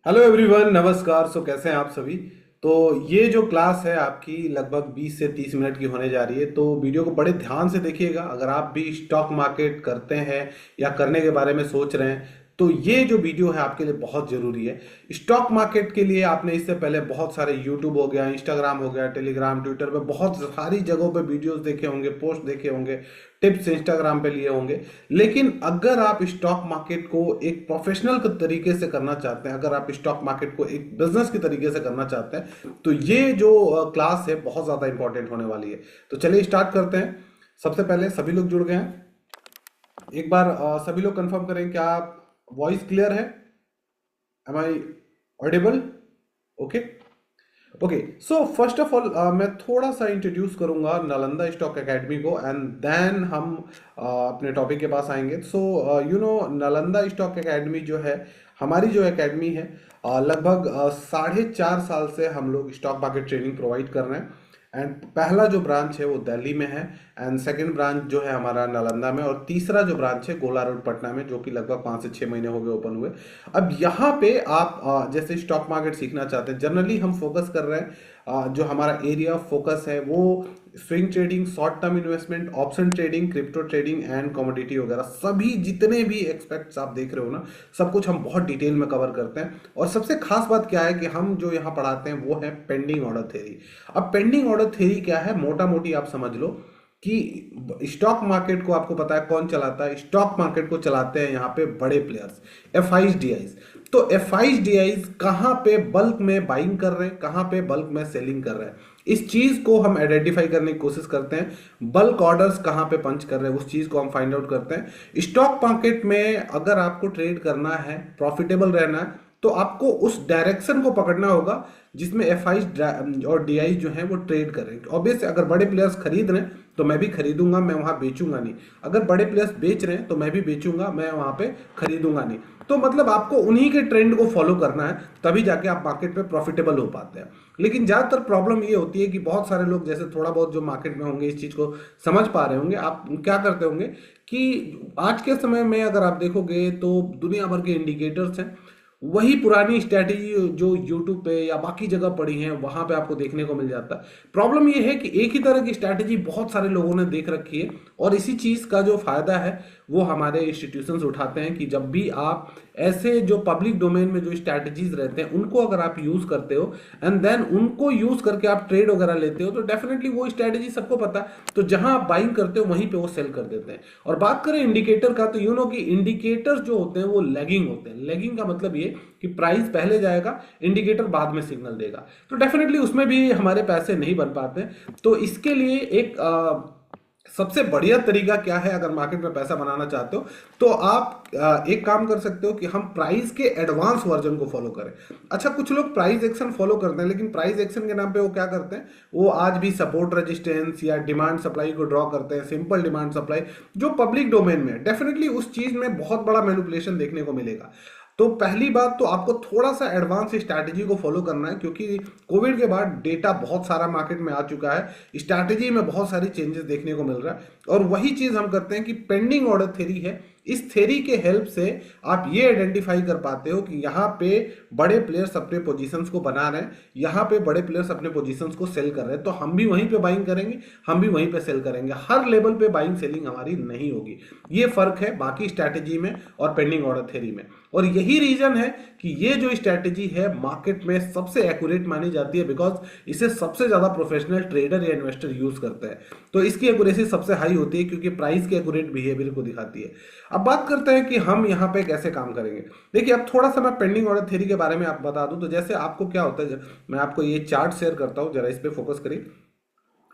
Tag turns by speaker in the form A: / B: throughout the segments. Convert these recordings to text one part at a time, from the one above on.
A: Hello everyone, नमस्कार। कैसे हैं आप सभी। तो ये जो क्लास है आपकी लगभग 20 से 30 मिनट की होने जा रही है। तो वीडियो को बड़े ध्यान से देखिएगा। अगर आप भी स्टॉक मार्केट करते हैं या करने के बारे में सोच रहे हैं तो ये जो वीडियो है आपके लिए बहुत ज़रूरी है। स्टॉक मार्केट के लिए आपने इससे पहले बहुत सारे यूट्यूब हो गया, इंस्टाग्राम हो गया, टेलीग्राम, ट्विटर पे बहुत सारी जगहों पे वीडियोस देखे होंगे, पोस्ट देखे होंगे, टिप्स इंस्टाग्राम पे लिए होंगे। लेकिन अगर आप स्टॉक मार्केट को एक प्रोफेशनल के तरीके से करना चाहते हैं, अगर आप स्टॉक मार्केट को एक बिजनेस के तरीके से करना चाहते हैं तो ये जो क्लास है बहुत ज़्यादा इंपॉर्टेंट होने वाली है। तो चलिए स्टार्ट करते हैं। सबसे पहले सभी लोग जुड़ गए हैं, एक बार सभी लोग कंफर्म करें क्या वॉइस क्लियर है। Am I audible? Okay okay. So first of all मैं थोड़ा सा इंट्रोड्यूस करूंगा नालंदा स्टॉक एकेडमी को एंड देन हम अपने टॉपिक के पास आएंगे। सो नालंदा स्टॉक एकेडमी जो है, हमारी जो एकेडमी है, लगभग 4.5 साल से हम लोग स्टॉक मार्केट ट्रेनिंग प्रोवाइड कर रहे हैं। एंड पहला जो ब्रांच है वो दिल्ली में है, एंड सेकंड ब्रांच जो है हमारा नालंदा में, और तीसरा जो ब्रांच है गोला रोड पटना में, जो कि लगभग 5 से 6 महीने हो गए ओपन हुए। अब यहाँ पे आप जैसे स्टॉक मार्केट सीखना चाहते हैं, जनरली हम फोकस कर रहे हैं, जो हमारा एरिया ऑफ फोकस है वो swing trading, short term investment, option trading, crypto trading and commodity वगैरह सभी जितने भी एक्सपेक्ट्स आप देख रहे हो ना, सब कुछ हम बहुत डिटेल में कवर करते हैं। और सबसे खास बात क्या है कि हम जो यहाँ पढ़ाते हैं वो है पेंडिंग ऑर्डर थ्योरी। अब पेंडिंग ऑर्डर थ्योरी क्या है, मोटा मोटी आप समझ लो कि स्टॉक मार्केट को आपको पता है कौन चलाता है। स्टॉक मार्केट को चलाते हैं यहाँ पे बड़े players, F eyes D eyes. तो एफ आईज डी आईज कहाँ पे बल्क में बाइंग कर रहे हैं, कहाँ पे बल्क में सेलिंग कर रहे हैं, इस चीज को हम आइडेंटिफाई करने की कोशिश करते हैं। बल्क ऑर्डर्स कहाँ पे पंच कर रहे हैं उस चीज को हम फाइंड आउट करते हैं। स्टॉक मार्केट में अगर आपको ट्रेड करना है, प्रॉफिटेबल रहना है, तो आपको उस डायरेक्शन को पकड़ना होगा जिसमें एफ आई और डी आई जो है वो ट्रेड करें। ऑब्वियस, अगर बड़े प्लेयर्स खरीद रहे हैं तो मैं भी खरीदूंगा, मैं वहां बेचूंगा नहीं। अगर बड़े प्लेयर्स बेच रहे हैं तो मैं भी बेचूंगा, मैं वहां पे खरीदूंगा नहीं। तो मतलब आपको उन्हीं के ट्रेंड को फॉलो करना है, तभी जाके आप मार्केट में प्रॉफिटेबल हो पाते हैं। लेकिन ज्यादातर प्रॉब्लम ये होती है कि बहुत सारे लोग, जैसे थोड़ा बहुत जो मार्केट में होंगे इस चीज को समझ पा रहे होंगे, आप क्या करते होंगे कि आज के समय में अगर आप देखोगे तो दुनिया भर के इंडिकेटर्स हैं, वही पुरानी स्ट्रैटेजी जो यूट्यूब पे या बाकी जगह पड़ी है वहां पे आपको देखने को मिल जाता है। प्रॉब्लम ये है कि एक ही तरह की स्ट्रैटेजी बहुत सारे लोगों ने देख रखी है, और इसी चीज का जो फायदा है वो हमारे इंस्टीट्यूशंस उठाते हैं कि जब भी आप ऐसे जो पब्लिक डोमेन में जो स्ट्रैटेजीज रहते हैं उनको अगर आप यूज करते हो एंड देन उनको यूज करके आप ट्रेड वगैरह लेते हो, तो डेफिनेटली वो स्ट्रैटेजी सबको पता है, तो जहां आप बाइंग करते हो वहीं पे वो सेल कर देते हैं। और बात करें इंडिकेटर का, तो यू नो कि इंडिकेटर्स जो होते हैं वो लैगिंग होते हैं। लैगिंग का मतलब ये कि प्राइस पहले जाएगा, इंडिकेटर बाद में सिग्नल देगा, तो डेफिनेटली उसमें भी हमारे पैसे नहीं बन पाते। तो इसके लिए एक सबसे बढ़िया तरीका क्या है, अगर मार्केट में पैसा बनाना चाहते हो तो आप एक काम कर सकते हो कि हम प्राइस के एडवांस वर्जन को फॉलो करें। अच्छा, कुछ लोग प्राइस एक्शन फॉलो करते हैं, लेकिन प्राइस एक्शन के नाम पे वो क्या करते हैं, वो आज भी सपोर्ट रेजिस्टेंस या डिमांड सप्लाई को ड्रॉ करते हैं, सिंपल डिमांड सप्लाई जो पब्लिक डोमेन में है। डेफिनेटली उस चीज में बहुत बड़ा मैनिपुलेशन देखने को मिलेगा। तो पहली बात तो आपको थोड़ा सा एडवांस स्ट्रैटेजी को फॉलो करना है, क्योंकि कोविड के बाद डेटा बहुत सारा मार्केट में आ चुका है, स्ट्रैटेजी में बहुत सारी चेंजेस देखने को मिल रहा है। और वही चीज हम करते हैं कि पेंडिंग ऑर्डर थ्योरी है, इस थ्योरी के हेल्प से आप ये आइडेंटिफाई कर पाते हो कि यहाँ पे बड़े प्लेयर्स अपने पोजीशंस को बना रहे हैं, यहाँ पे बड़े प्लेयर्स अपने पोजीशंस को सेल कर रहे हैं, तो हम भी वहीं पे बाइंग करेंगे, हम भी वहीं पे सेल करेंगे। हर लेवल पे बाइंग सेलिंग हमारी नहीं होगी। ये फर्क है बाकी स्ट्रैटेजी में और पेंडिंग ऑर्डर थ्योरी में। और यही रीजन है कि ये जो स्ट्रैटेजी है मार्केट में सबसे एक्यूरेट मानी जाती है, बिकॉज इसे सबसे ज्यादा प्रोफेशनल ट्रेडर या इन्वेस्टर यूज करते हैं। तो इसकी एक्यूरेसी सबसे हाई होती है, क्योंकि प्राइस के एक्यूरेट बिहेवियर को दिखाती है। अब बात करते हैं कि हम यहाँ पे कैसे काम करेंगे। देखिए, अब थोड़ा सा मैं पेंडिंग ऑर्डर थ्योरी के बारे में आप बता दूं, तो जैसे आपको क्या होता है, मैं आपको ये चार्ट शेयर करता हूं, जरा इस पे फोकस करिए।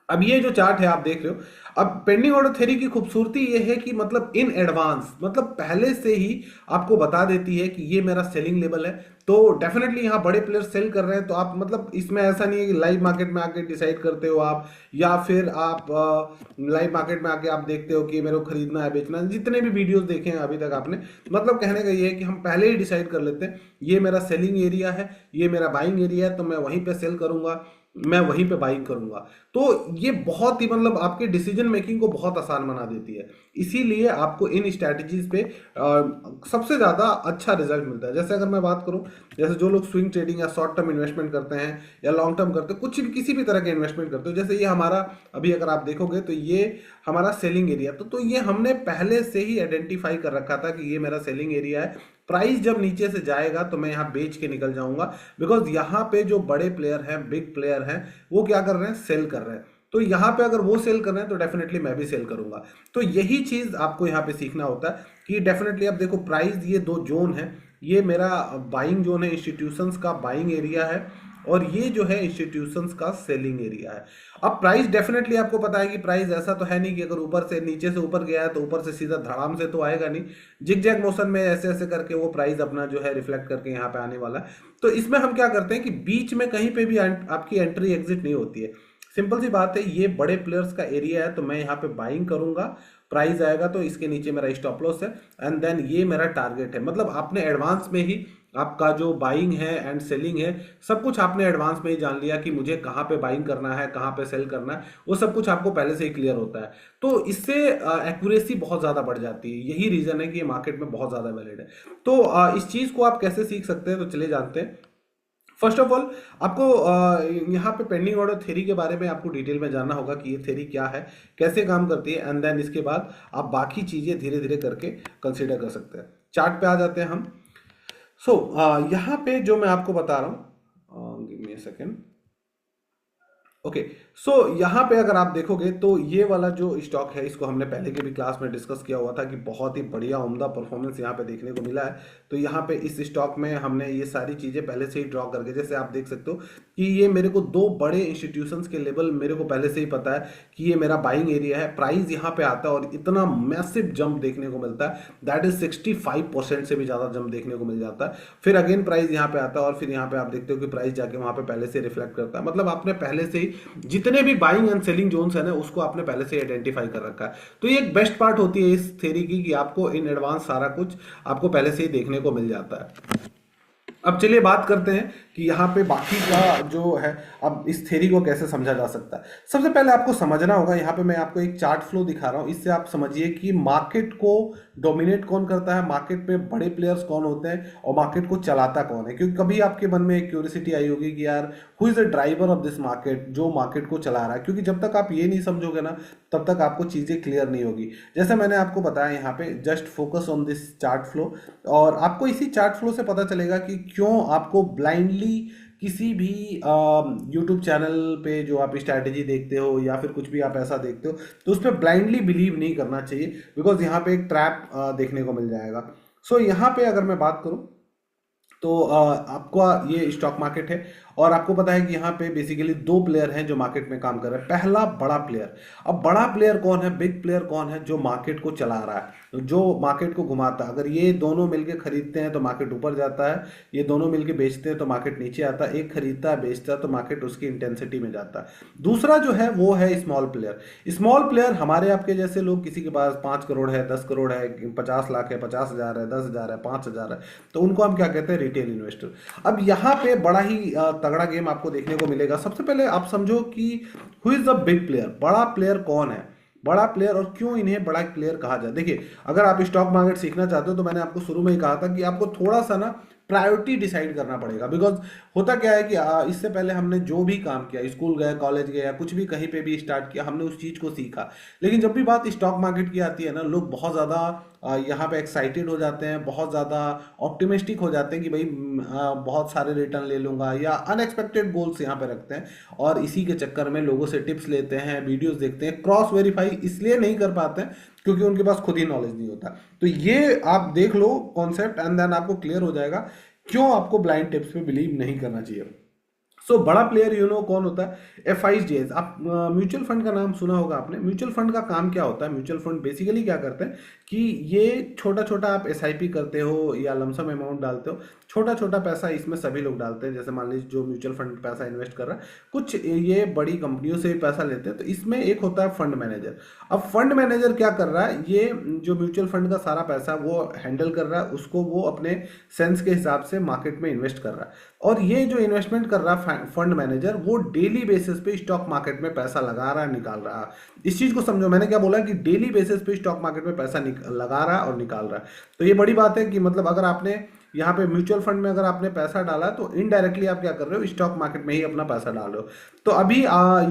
A: अब ये जो चार्ट है आप देख रहे हो, अब पेंडिंग ऑर्डर थ्योरी की खूबसूरती ये है कि मतलब इन एडवांस, मतलब पहले से ही आपको बता देती है कि ये मेरा सेलिंग लेवल है। तो डेफिनेटली यहाँ बड़े प्लेयर सेल कर रहे हैं, तो आप मतलब इसमें ऐसा नहीं है कि लाइव मार्केट में आके डिसाइड करते हो आप, या फिर आप लाइव मार्केट में आके आप देखते हो कि मेरे को खरीदना है बेचना है। जितने भी वीडियोस देखे हैं अभी तक आपने, मतलब कहने का ये है कि हम पहले ही डिसाइड कर लेते हैं ये मेरा सेलिंग एरिया है, ये मेरा बाइंग एरिया है, तो मैं वहीं पे सेल करूंगा, मैं वहीं पे बाइंग करूंगा। तो ये बहुत ही मतलब आपके डिसीजन मेकिंग को बहुत आसान बना देती है। इसीलिए आपको इन स्ट्रैटेजीज पे सबसे ज़्यादा अच्छा रिजल्ट मिलता है। जैसे अगर मैं बात करूं, जैसे जो लोग स्विंग ट्रेडिंग या शॉर्ट टर्म इन्वेस्टमेंट करते हैं या लॉन्ग टर्म करते हैं, कुछ भी किसी भी तरह के इन्वेस्टमेंट करते हो, जैसे ये हमारा अभी अगर आप देखोगे तो ये हमारा सेलिंग एरिया, तो ये हमने पहले से ही आइडेंटिफाई कर रखा था कि ये मेरा सेलिंग एरिया है। प्राइस जब नीचे से जाएगा तो मैं यहाँ बेच के निकल जाऊंगा, बिकॉज यहाँ पे जो बड़े प्लेयर हैं, बिग प्लेयर हैं, वो क्या कर रहे हैं, सेल कर रहे हैं। तो यहाँ पे अगर वो सेल कर रहे हैं तो डेफिनेटली मैं भी सेल करूंगा। तो यही चीज आपको यहाँ पे सीखना होता है कि डेफिनेटली अब देखो प्राइस, ये दो जोन है, ये मेरा बाइंग जोन है, इंस्टीट्यूशंस का बाइंग एरिया है, और ये जो है इंस्टीट्यूशंस का सेलिंग एरिया है। अब प्राइस डेफिनेटली आपको पता है कि प्राइस ऐसा तो है नहीं कि अगर ऊपर से नीचे से ऊपर गया है तो ऊपर से सीधा धड़ाम से तो आएगा नहीं, जिग जैग मोशन में ऐसे ऐसे करके वो प्राइस अपना जो है रिफ्लेक्ट करके यहाँ पे आने वाला है। तो इसमें हम क्या करते हैं कि बीच में कहीं पे भी आपकी एंट्री एग्जिट नहीं होती है। सिंपल सी बात है, ये बड़े प्लेयर्स का एरिया है, तो मैं यहाँ पे बाइंग करूंगा, प्राइस आएगा तो इसके नीचे मेरा स्टॉप लॉस है, एंड देन ये मेरा टारगेट है। मतलब आपने एडवांस में ही आपका जो बाइंग है एंड सेलिंग है, सब कुछ आपने एडवांस में ही जान लिया कि मुझे कहाँ पे बाइंग करना है, कहाँ पे सेल करना है, वो सब कुछ आपको पहले से ही क्लियर होता है। तो इससे एक्यूरेसी बहुत ज़्यादा बढ़ जाती है। यही रीज़न है कि ये मार्केट में बहुत ज़्यादा वैलिड है। तो इस चीज़ को आप कैसे सीख सकते हैं, तो चले जानते हैं। फर्स्ट ऑफ ऑल आपको यहाँ पे पेंडिंग ऑर्डर थ्योरी के बारे में आपको डिटेल में जानना होगा कि ये थ्योरी क्या है, कैसे काम करती है, एंड देन इसके बाद आप बाकी चीज़ें धीरे धीरे करके कंसीडर कर सकते हैं। चार्ट पे आ जाते हैं हम। सो यहाँ पे जो मैं आपको बता रहा हूँ, give me a second. Okay, so यहाँ पे अगर आप देखोगे तो ये वाला जो स्टॉक है, इसको हमने पहले के भी क्लास में डिस्कस किया हुआ था कि बहुत ही बढ़िया उम्दा परफॉर्मेंस यहाँ पे देखने को मिला है। तो यहाँ पे इस स्टॉक में हमने ये सारी चीज़ें पहले से ही ड्रॉ करके, जैसे आप देख सकते हो कि ये मेरे को दो बड़े इंस्टीट्यूशंस के लेवल मेरे को पहले से ही पता है कि ये मेरा बाइंग एरिया है। प्राइस यहाँ पे आता है और इतना मैसिव जंप देखने को मिलता है, दैट इज 65% से भी ज़्यादा जंप देखने को मिल जाता है। फिर अगेन प्राइस यहाँ पे आता है और फिर यहाँ पे आप देखते हो कि प्राइस जाके वहाँ पे पहले से रिफ्लेक्ट करता है। मतलब आपने पहले से ही जितने भी बाइंग एंड सेलिंग जोन्स है ना, उसको आपने पहले से आइडेंटिफाई कर रखा है। तो ये एक बेस्ट पार्ट होती है इस थ्योरी की कि आपको इन एडवांस सारा कुछ आपको पहले से ही देखने को मिल जाता है। अब चलिए बात करते हैं कि यहाँ पे बाकी का जो है, अब इस थ्योरी को कैसे समझा जा सकता है। सबसे पहले आपको समझना होगा, यहाँ पे मैं आपको एक चार्ट फ्लो दिखा रहा हूँ, इससे आप समझिए कि मार्केट को डोमिनेट कौन करता है, मार्केट में बड़े प्लेयर्स कौन होते हैं और मार्केट को चलाता कौन है। क्योंकि कभी आपके मन में एक क्यूरियोसिटी आई होगी कि यार who is the driver of this market, जो मार्केट को चला रहा है। क्योंकि जब तक आप ये नहीं समझोगे ना, तब तक आपको चीज़ें क्लियर नहीं होगी। जैसे मैंने आपको बताया, यहाँ पे just focus on this chart flow, और आपको इसी चार्ट फ्लो से पता चलेगा कि क्यों आपको ब्लाइंडली किसी भी यूट्यूब चैनल पे जो आप स्ट्रैटेजी देखते हो या फिर कुछ भी आप ऐसा देखते हो, तो उस पर ब्लाइंडली बिलीव नहीं करना चाहिए, बिकॉज यहाँ पे एक ट्रैप देखने को मिल जाएगा। सो यहाँ पे अगर मैं बात करूँ तो आपका ये स्टॉक मार्केट है, और आपको पता है कि यहाँ पे बेसिकली दो प्लेयर हैं जो मार्केट में काम कर रहे हैं। पहला बड़ा प्लेयर, अब बड़ा प्लेयर कौन है, बिग प्लेयर कौन है, जो मार्केट को चला रहा है, जो मार्केट को घुमाता है। अगर ये दोनों मिलके खरीदते हैं तो मार्केट ऊपर जाता है, ये दोनों मिलके बेचते हैं तो मार्केट नीचे आता है। एक खरीदता है, बेचता है, तो मार्केट उसकी इंटेंसिटी में जाता है। दूसरा जो है वो है स्मॉल प्लेयर। स्मॉल प्लेयर हमारे आपके जैसे लोग, किसी के पास 5 करोड़ है, 10 करोड़ है, 50 लाख है, 50,000 है, 10,000 है, 5,000 है, तो उनको हम क्या कहते हैं, रिटेल इन्वेस्टर। अब यहाँ पे बड़ा ही तगड़ा गेम आपको देखने को मिलेगा। सबसे पहले आप समझो कि who is the big player, बड़ा प्लेयर कौन है, बड़ा प्लेयर और क्यों इन्हें बड़ा प्लेयर कहा जाए। देखिए, अगर आप स्टॉक मार्केट सीखना चाहते हो तो मैंने आपको शुरू में ही कहा था कि आपको थोड़ा सा ना प्रायोरिटी डिसाइड करना पड़ेगा। बिकॉज होता क्या है कि इससे पहले हमने जो भी काम किया, स्कूल गए, कॉलेज गए, या कुछ भी कहीं पे भी स्टार्ट किया, हमने उस चीज़ को सीखा। लेकिन जब भी बात स्टॉक मार्केट की आती है ना, लोग बहुत ज़्यादा यहाँ पे एक्साइटेड हो जाते हैं, बहुत ज़्यादा ऑप्टिमिस्टिक हो जाते हैं कि भाई बहुत सारे रिटर्न ले लूँगा, या अनएक्सपेक्टेड गोल्स यहाँ पे रखते हैं, और इसी के चक्कर में लोगों से टिप्स लेते हैं, वीडियोस देखते हैं, क्रॉस वेरीफाई इसलिए नहीं कर पाते हैं क्योंकि उनके पास खुद ही नॉलेज नहीं होता। तो ये आप देख लो कॉन्सेप्ट, एंड देन आपको क्लियर हो जाएगा क्यों आपको ब्लाइंड टिप्स पे बिलीव नहीं करना चाहिए। सो बड़ा प्लेयर कौन होता है, FIGs। आप म्यूचुअल फंड का नाम सुना होगा आपने। म्यूचुअल फंड का काम क्या होता है, म्यूचुअल फंड बेसिकली क्या करते हैं कि ये छोटा छोटा आप SIP करते हो या लमसम अमाउंट डालते हो, छोटा छोटा पैसा इसमें सभी लोग डालते हैं। जैसे मान लीजिए जो म्यूचुअल फंड पैसा इन्वेस्ट कर रहा है, कुछ ये बड़ी कंपनियों से भी पैसा लेते हैं, तो इसमें एक होता है फंड मैनेजर। अब फंड मैनेजर क्या कर रहा है, ये जो म्यूचुअल फंड का सारा पैसा वो हैंडल कर रहा है, उसको वो अपने सेंस के हिसाब से मार्केट में इन्वेस्ट कर रहा है। और ये जो इन्वेस्टमेंट कर रहा है फंड मैनेजर वो डेली बेसिस पे स्टॉक मार्केट में पैसा लगा रहा है, निकाल रहा है। इस चीज को समझो, मैंने क्या बोला कि डेली बेसिस पे स्टॉक मार्केट में पैसा लगा रहा है और निकाल रहा है। तो ये बड़ी बात है कि मतलब अगर आपने यहाँ पे म्यूचुअल फंड में अगर आपने पैसा डाला तो इनडायरेक्टली आप क्या कर रहे हो, स्टॉक मार्केट में ही अपना पैसा डाल रहे हो। तो अभी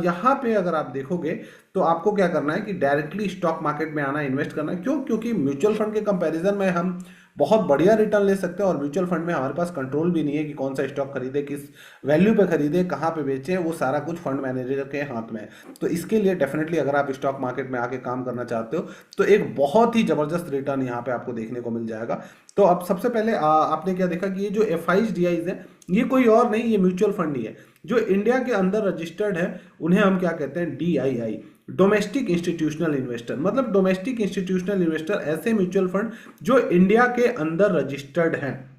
A: यहाँ पे अगर आप देखोगे तो आपको क्या करना है कि डायरेक्टली स्टॉक मार्केट में आना, इन्वेस्ट करना है। क्यों? क्योंकि म्यूचुअल फंड के कंपैरिजन में हम बहुत बढ़िया रिटर्न ले सकते हैं, और म्यूचुअल फंड में हमारे पास कंट्रोल भी नहीं है कि कौन सा स्टॉक खरीदे, किस वैल्यू पे खरीदे, कहाँ पे बेचे, वो सारा कुछ फंड मैनेजर के हाथ में है। तो इसके लिए डेफिनेटली अगर आप स्टॉक मार्केट में आके काम करना चाहते हो तो एक बहुत ही जबरदस्त रिटर्न यहाँ पे आपको देखने को मिल जाएगा। तो अब सबसे पहले आपने क्या देखा कि ये जो FIs है ये कोई और नहीं, ये म्यूचुअल फंड ही है। जो इंडिया के अंदर रजिस्टर्ड है उन्हें हम क्या कहते हैं, DII, डोमेस्टिक इंस्टीट्यूशनल इन्वेस्टर। मतलब डोमेस्टिक इंस्टीट्यूशनल इन्वेस्टर ऐसे म्यूचुअल फंड जो इंडिया के अंदर रजिस्टर्ड हैं।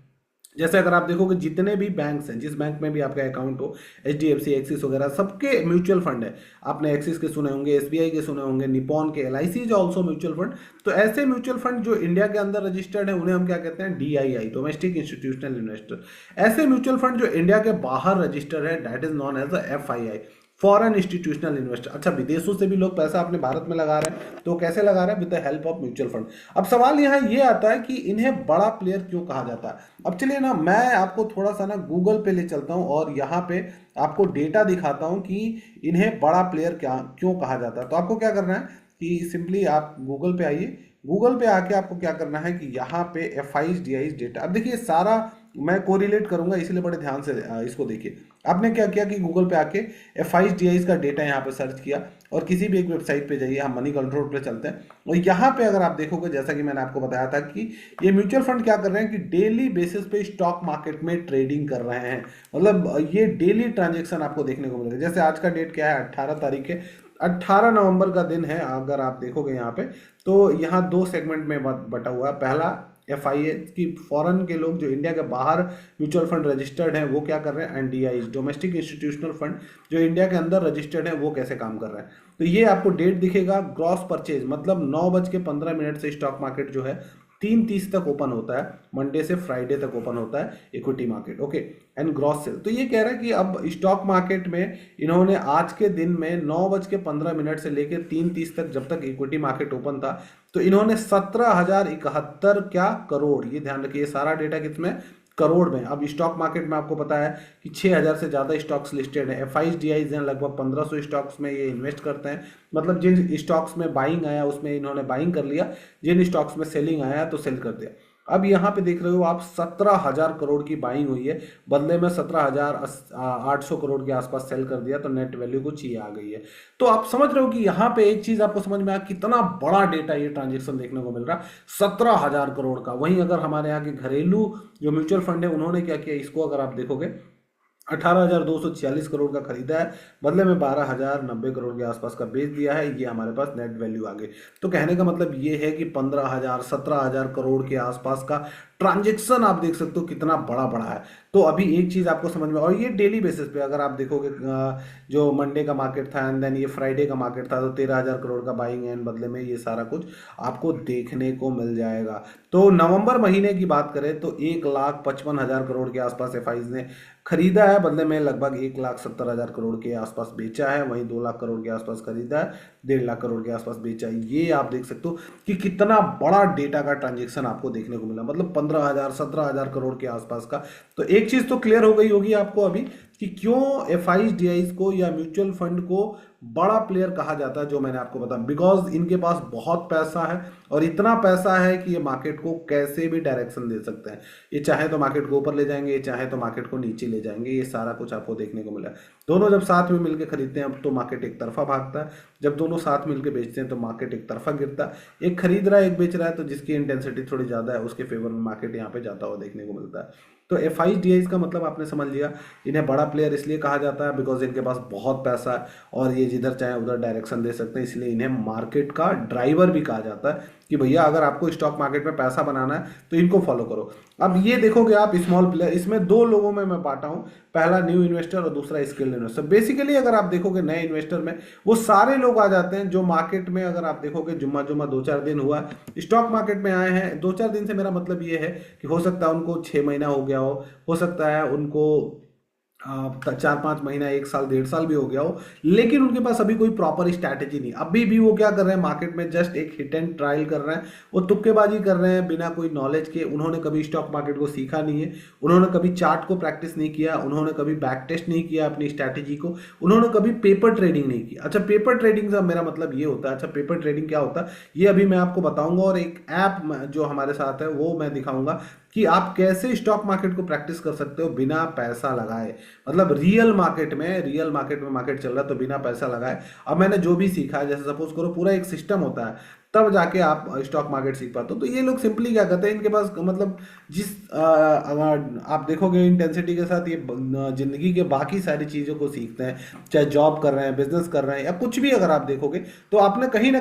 A: जैसे अगर आप देखोगे जितने भी बैंक्स हैं, जिस बैंक में भी आपका अकाउंट हो, HDFC, एक्सिस वगैरह, सबके म्यूचुअल फंड है। आपने एक्सिस के सुने होंगे, SBI के सुने होंगे, निपॉन के, LIC is also mutual fund. तो ऐसे म्यूचुअल फंड जो इंडिया के अंदर रजिस्टर्ड है उन्हें हम क्या कहते हैं, DII, डोमेस्टिक इंस्टीट्यूशनल इन्वेस्टर। ऐसे म्यूचुअल फंड जो इंडिया के बाहर रजिस्टर्ड है that is known as the FII, foreign institutional investor. अच्छा, विदेशों से भी लोग पैसा अपने भारत में लगा रहे हैं, तो कैसे लगा रहे हैं? With the help of mutual fund. अब सवाल यहाँ ये आता है कि इन्हें बड़ा प्लेयर क्यों कहा जाता है। अब चलिए ना, मैं आपको थोड़ा सा ना गूगल पे ले चलता हूँ और यहाँ पे आपको डेटा दिखाता हूँ कि इन्हें बड़ा प्लेयर क्यों कहा जाता है। तो आपको क्या करना है कि सिंपली आप गूगल पे आइए। गूगल पे आके आपको क्या करना है कि यहाँ पे FIs DIs डेटा, अब देखिए सारा मैं कोरिलेट करूंगा इसलिए बड़े ध्यान से इसको देखिए। आपने क्या किया कि गूगल पे आके FIs DIs का डेटा यहाँ पे सर्च किया और किसी भी एक वेबसाइट पे जाइए, हम मनी कंट्रोल पे चलते हैं। और यहाँ पे अगर आप देखोगे, जैसा कि मैंने आपको बताया था कि ये म्यूचुअल फंड क्या कर रहे हैं कि डेली बेसिस पे स्टॉक मार्केट में ट्रेडिंग कर रहे हैं। मतलब ये डेली ट्रांजेक्शन आपको देखने को मिलेगा। जैसे आज का डेट क्या है, 18 तारीख है, 18 नवंबर का दिन है। अगर आप देखोगे यहाँ पे तो यहाँ 2 सेगमेंट में बटा हुआ है। पहला FIA की फॉरेन के लोग जो इंडिया के बाहर म्यूचुअल फंड रजिस्टर्ड हैं वो क्या कर रहे हैं, and DIs, domestic institutional fund जो इंडिया के अंदर रजिस्टर्ड हैं वो कैसे काम कर रहे हैं। तो ये आपको डेट दिखेगा, ग्रॉस परचेज, मतलब 9:15 से स्टॉक मार्केट जो है 3:30 तक ओपन होता है, मंडे से फ्राइडे तक ओपन होता है equity market, okay, and gross sale. तो ये कह रहा है कि अब स्टॉक मार्केट में इन्होंने आज के दिन में 9:15 से लेकर 3:30 तक, जब तक इक्विटी मार्केट ओपन था, तो इन्होंने 17,071 क्या करोड़, ये ध्यान रखिए सारा डेटा किसमें, करोड़ में। अब स्टॉक मार्केट में आपको पता है कि 6,000 से ज़्यादा स्टॉक्स लिस्टेड है। FIs DIs हैं, लगभग 1,500 स्टॉक्स में ये इन्वेस्ट करते हैं। मतलब जिन स्टॉक्स में बाइंग आया उसमें इन्होंने बाइंग कर लिया, जिन स्टॉक्स में सेलिंग आया तो सेल कर दिया। अब यहाँ पे देख रहे हो आप 17,000 करोड़ की बाइंग हुई है, बदले में 17,800 करोड़ के आसपास सेल कर दिया, तो नेट वैल्यू कुछ ये आ गई है। तो आप समझ रहे हो कि यहाँ पे एक चीज आपको समझ में आया, कितना बड़ा डेटा ये ट्रांजेक्शन देखने को मिल रहा है, 17,000 करोड़ का। वहीं अगर हमारे यहाँ के घरेलू जो म्यूचुअल फंड है उन्होंने क्या किया, इसको अगर आप देखोगे 18,246 करोड़ का खरीदा है, बदले में 12,090 करोड़ के आसपास का बेच दिया है। ये हमारे पास नेट वैल्यू आ गई। तो कहने का मतलब ये है कि 15,000 17,000 करोड़ के आसपास का ट्रांजेक्शन आप देख सकते हो कितना बड़ा बड़ा है। तो अभी एक चीज आपको समझ में, और ये डेली बेसिस पे अगर आप देखोगे, जो मंडे का मार्केट था एंड देन ये फ्राइडे का मार्केट था, तो 13,000 करोड़ का बाइंग एंड बदले में ये सारा कुछ आपको देखने को मिल जाएगा। तो नवंबर महीने की बात करें तो 1,55,000 करोड़ के आसपास FIs ने खरीदा है, बदले में लगभग 1,70,000 करोड़ के आसपास बेचा है। वहीं 2 लाख करोड़ के आसपास खरीदा है, 1.5 लाख करोड़ के आसपास बेचा है। ये आप देख सकते हो कि कितना बड़ा डेटा का ट्रांजेक्शन आपको देखने को मिला, मतलब 15,000 17,000 करोड़ के आसपास का। तो एक चीज तो क्लियर हो गई होगी आपको अभी कि क्यों FIs DIs को या म्यूचुअल फंड को बड़ा प्लेयर कहा जाता है, जो मैंने आपको बताया। बिकॉज इनके पास बहुत पैसा है, और इतना पैसा है कि ये मार्केट को कैसे भी डायरेक्शन दे सकते हैं। ये चाहे तो मार्केट को ऊपर ले जाएंगे, ये चाहे तो मार्केट को नीचे ले जाएंगे। ये सारा कुछ आपको देखने को मिला। दोनों जब साथ में मिलकर खरीदते हैं तो मार्केट एक तरफा भागता है, जब दोनों साथ मिलकर बेचते हैं तो मार्केट एक तरफा गिरता है। एक खरीद रहा है एक बेच रहा है, तो जिसकी इंटेंसिटी थोड़ी ज्यादा है उसके फेवर में मार्केट यहाँ पे जाता हुआ देखने को मिलता है। तो FIs DIs का मतलब आपने समझ लिया। इन्हें बड़ा प्लेयर इसलिए कहा जाता है बिकॉज इनके पास बहुत पैसा है और ये जिधर चाहे उधर डायरेक्शन दे सकते हैं, इसलिए इन्हें मार्केट का ड्राइवर भी कहा जाता है कि भैया अगर आपको स्टॉक मार्केट में पैसा बनाना है तो इनको फॉलो करो। अब ये देखोगे आप स्मॉल प्लेयर, इसमें 2 लोगों में मैं बांटा हूं, पहला न्यू इन्वेस्टर और दूसरा स्किल्ड इन्वेस्टर। बेसिकली अगर आप देखोगे नए इन्वेस्टर में वो सारे लोग आ जाते हैं जो मार्केट में, अगर आप देखोगे जुम्मा 2-4 दिन हुआ स्टॉक मार्केट में आए हैं। 2-4 दिन से मेरा मतलब ये है कि हो सकता है उनको 6 महीना हो गया हो सकता है उनको चार पांच महीना, एक साल, डेढ़ साल भी हो गया हो, लेकिन उनके पास अभी कोई प्रॉपर स्ट्रैटेजी नहीं। अभी भी वो क्या कर रहे हैं, मार्केट में जस्ट एक हिट एंड ट्रायल कर रहे हैं, वो तुक्केबाजी कर रहे हैं बिना कोई नॉलेज के। उन्होंने कभी स्टॉक मार्केट को सीखा नहीं है, उन्होंने कभी चार्ट को प्रैक्टिस नहीं किया, उन्होंने कभी बैक टेस्ट नहीं किया अपनी स्ट्रैटेजी को, उन्होंने कभी पेपर ट्रेडिंग नहीं की। अच्छा, पेपर ट्रेडिंग से मेरा मतलब ये होता है, अच्छा पेपर ट्रेडिंग क्या होता है ये अभी मैं आपको बताऊंगा, और एक ऐप जो हमारे साथ है वो मैं दिखाऊंगा कि आप कैसे स्टॉक मार्केट को प्रैक्टिस कर सकते हो बिना पैसा लगाए। मतलब रियल मार्केट में मार्केट चल रहा है तो बिना पैसा लगाए। अब मैंने जो भी सीखा है, जैसे सपोज करो पूरा एक सिस्टम होता है, तब जाके आप स्टॉक मार्केट सीख पाते हो। तो ये लोग सिंपली क्या करते हैं, इनके पास मतलब जिस अगर आप देखोगे इंटेंसिटी के साथ ये जिंदगी के बाकी सारी चीज़ों को सीखते हैं, चाहे जॉब कर रहे हैं, बिजनेस कर रहे हैं, या कुछ भी अगर आप देखोगे तो आपने कहीं ना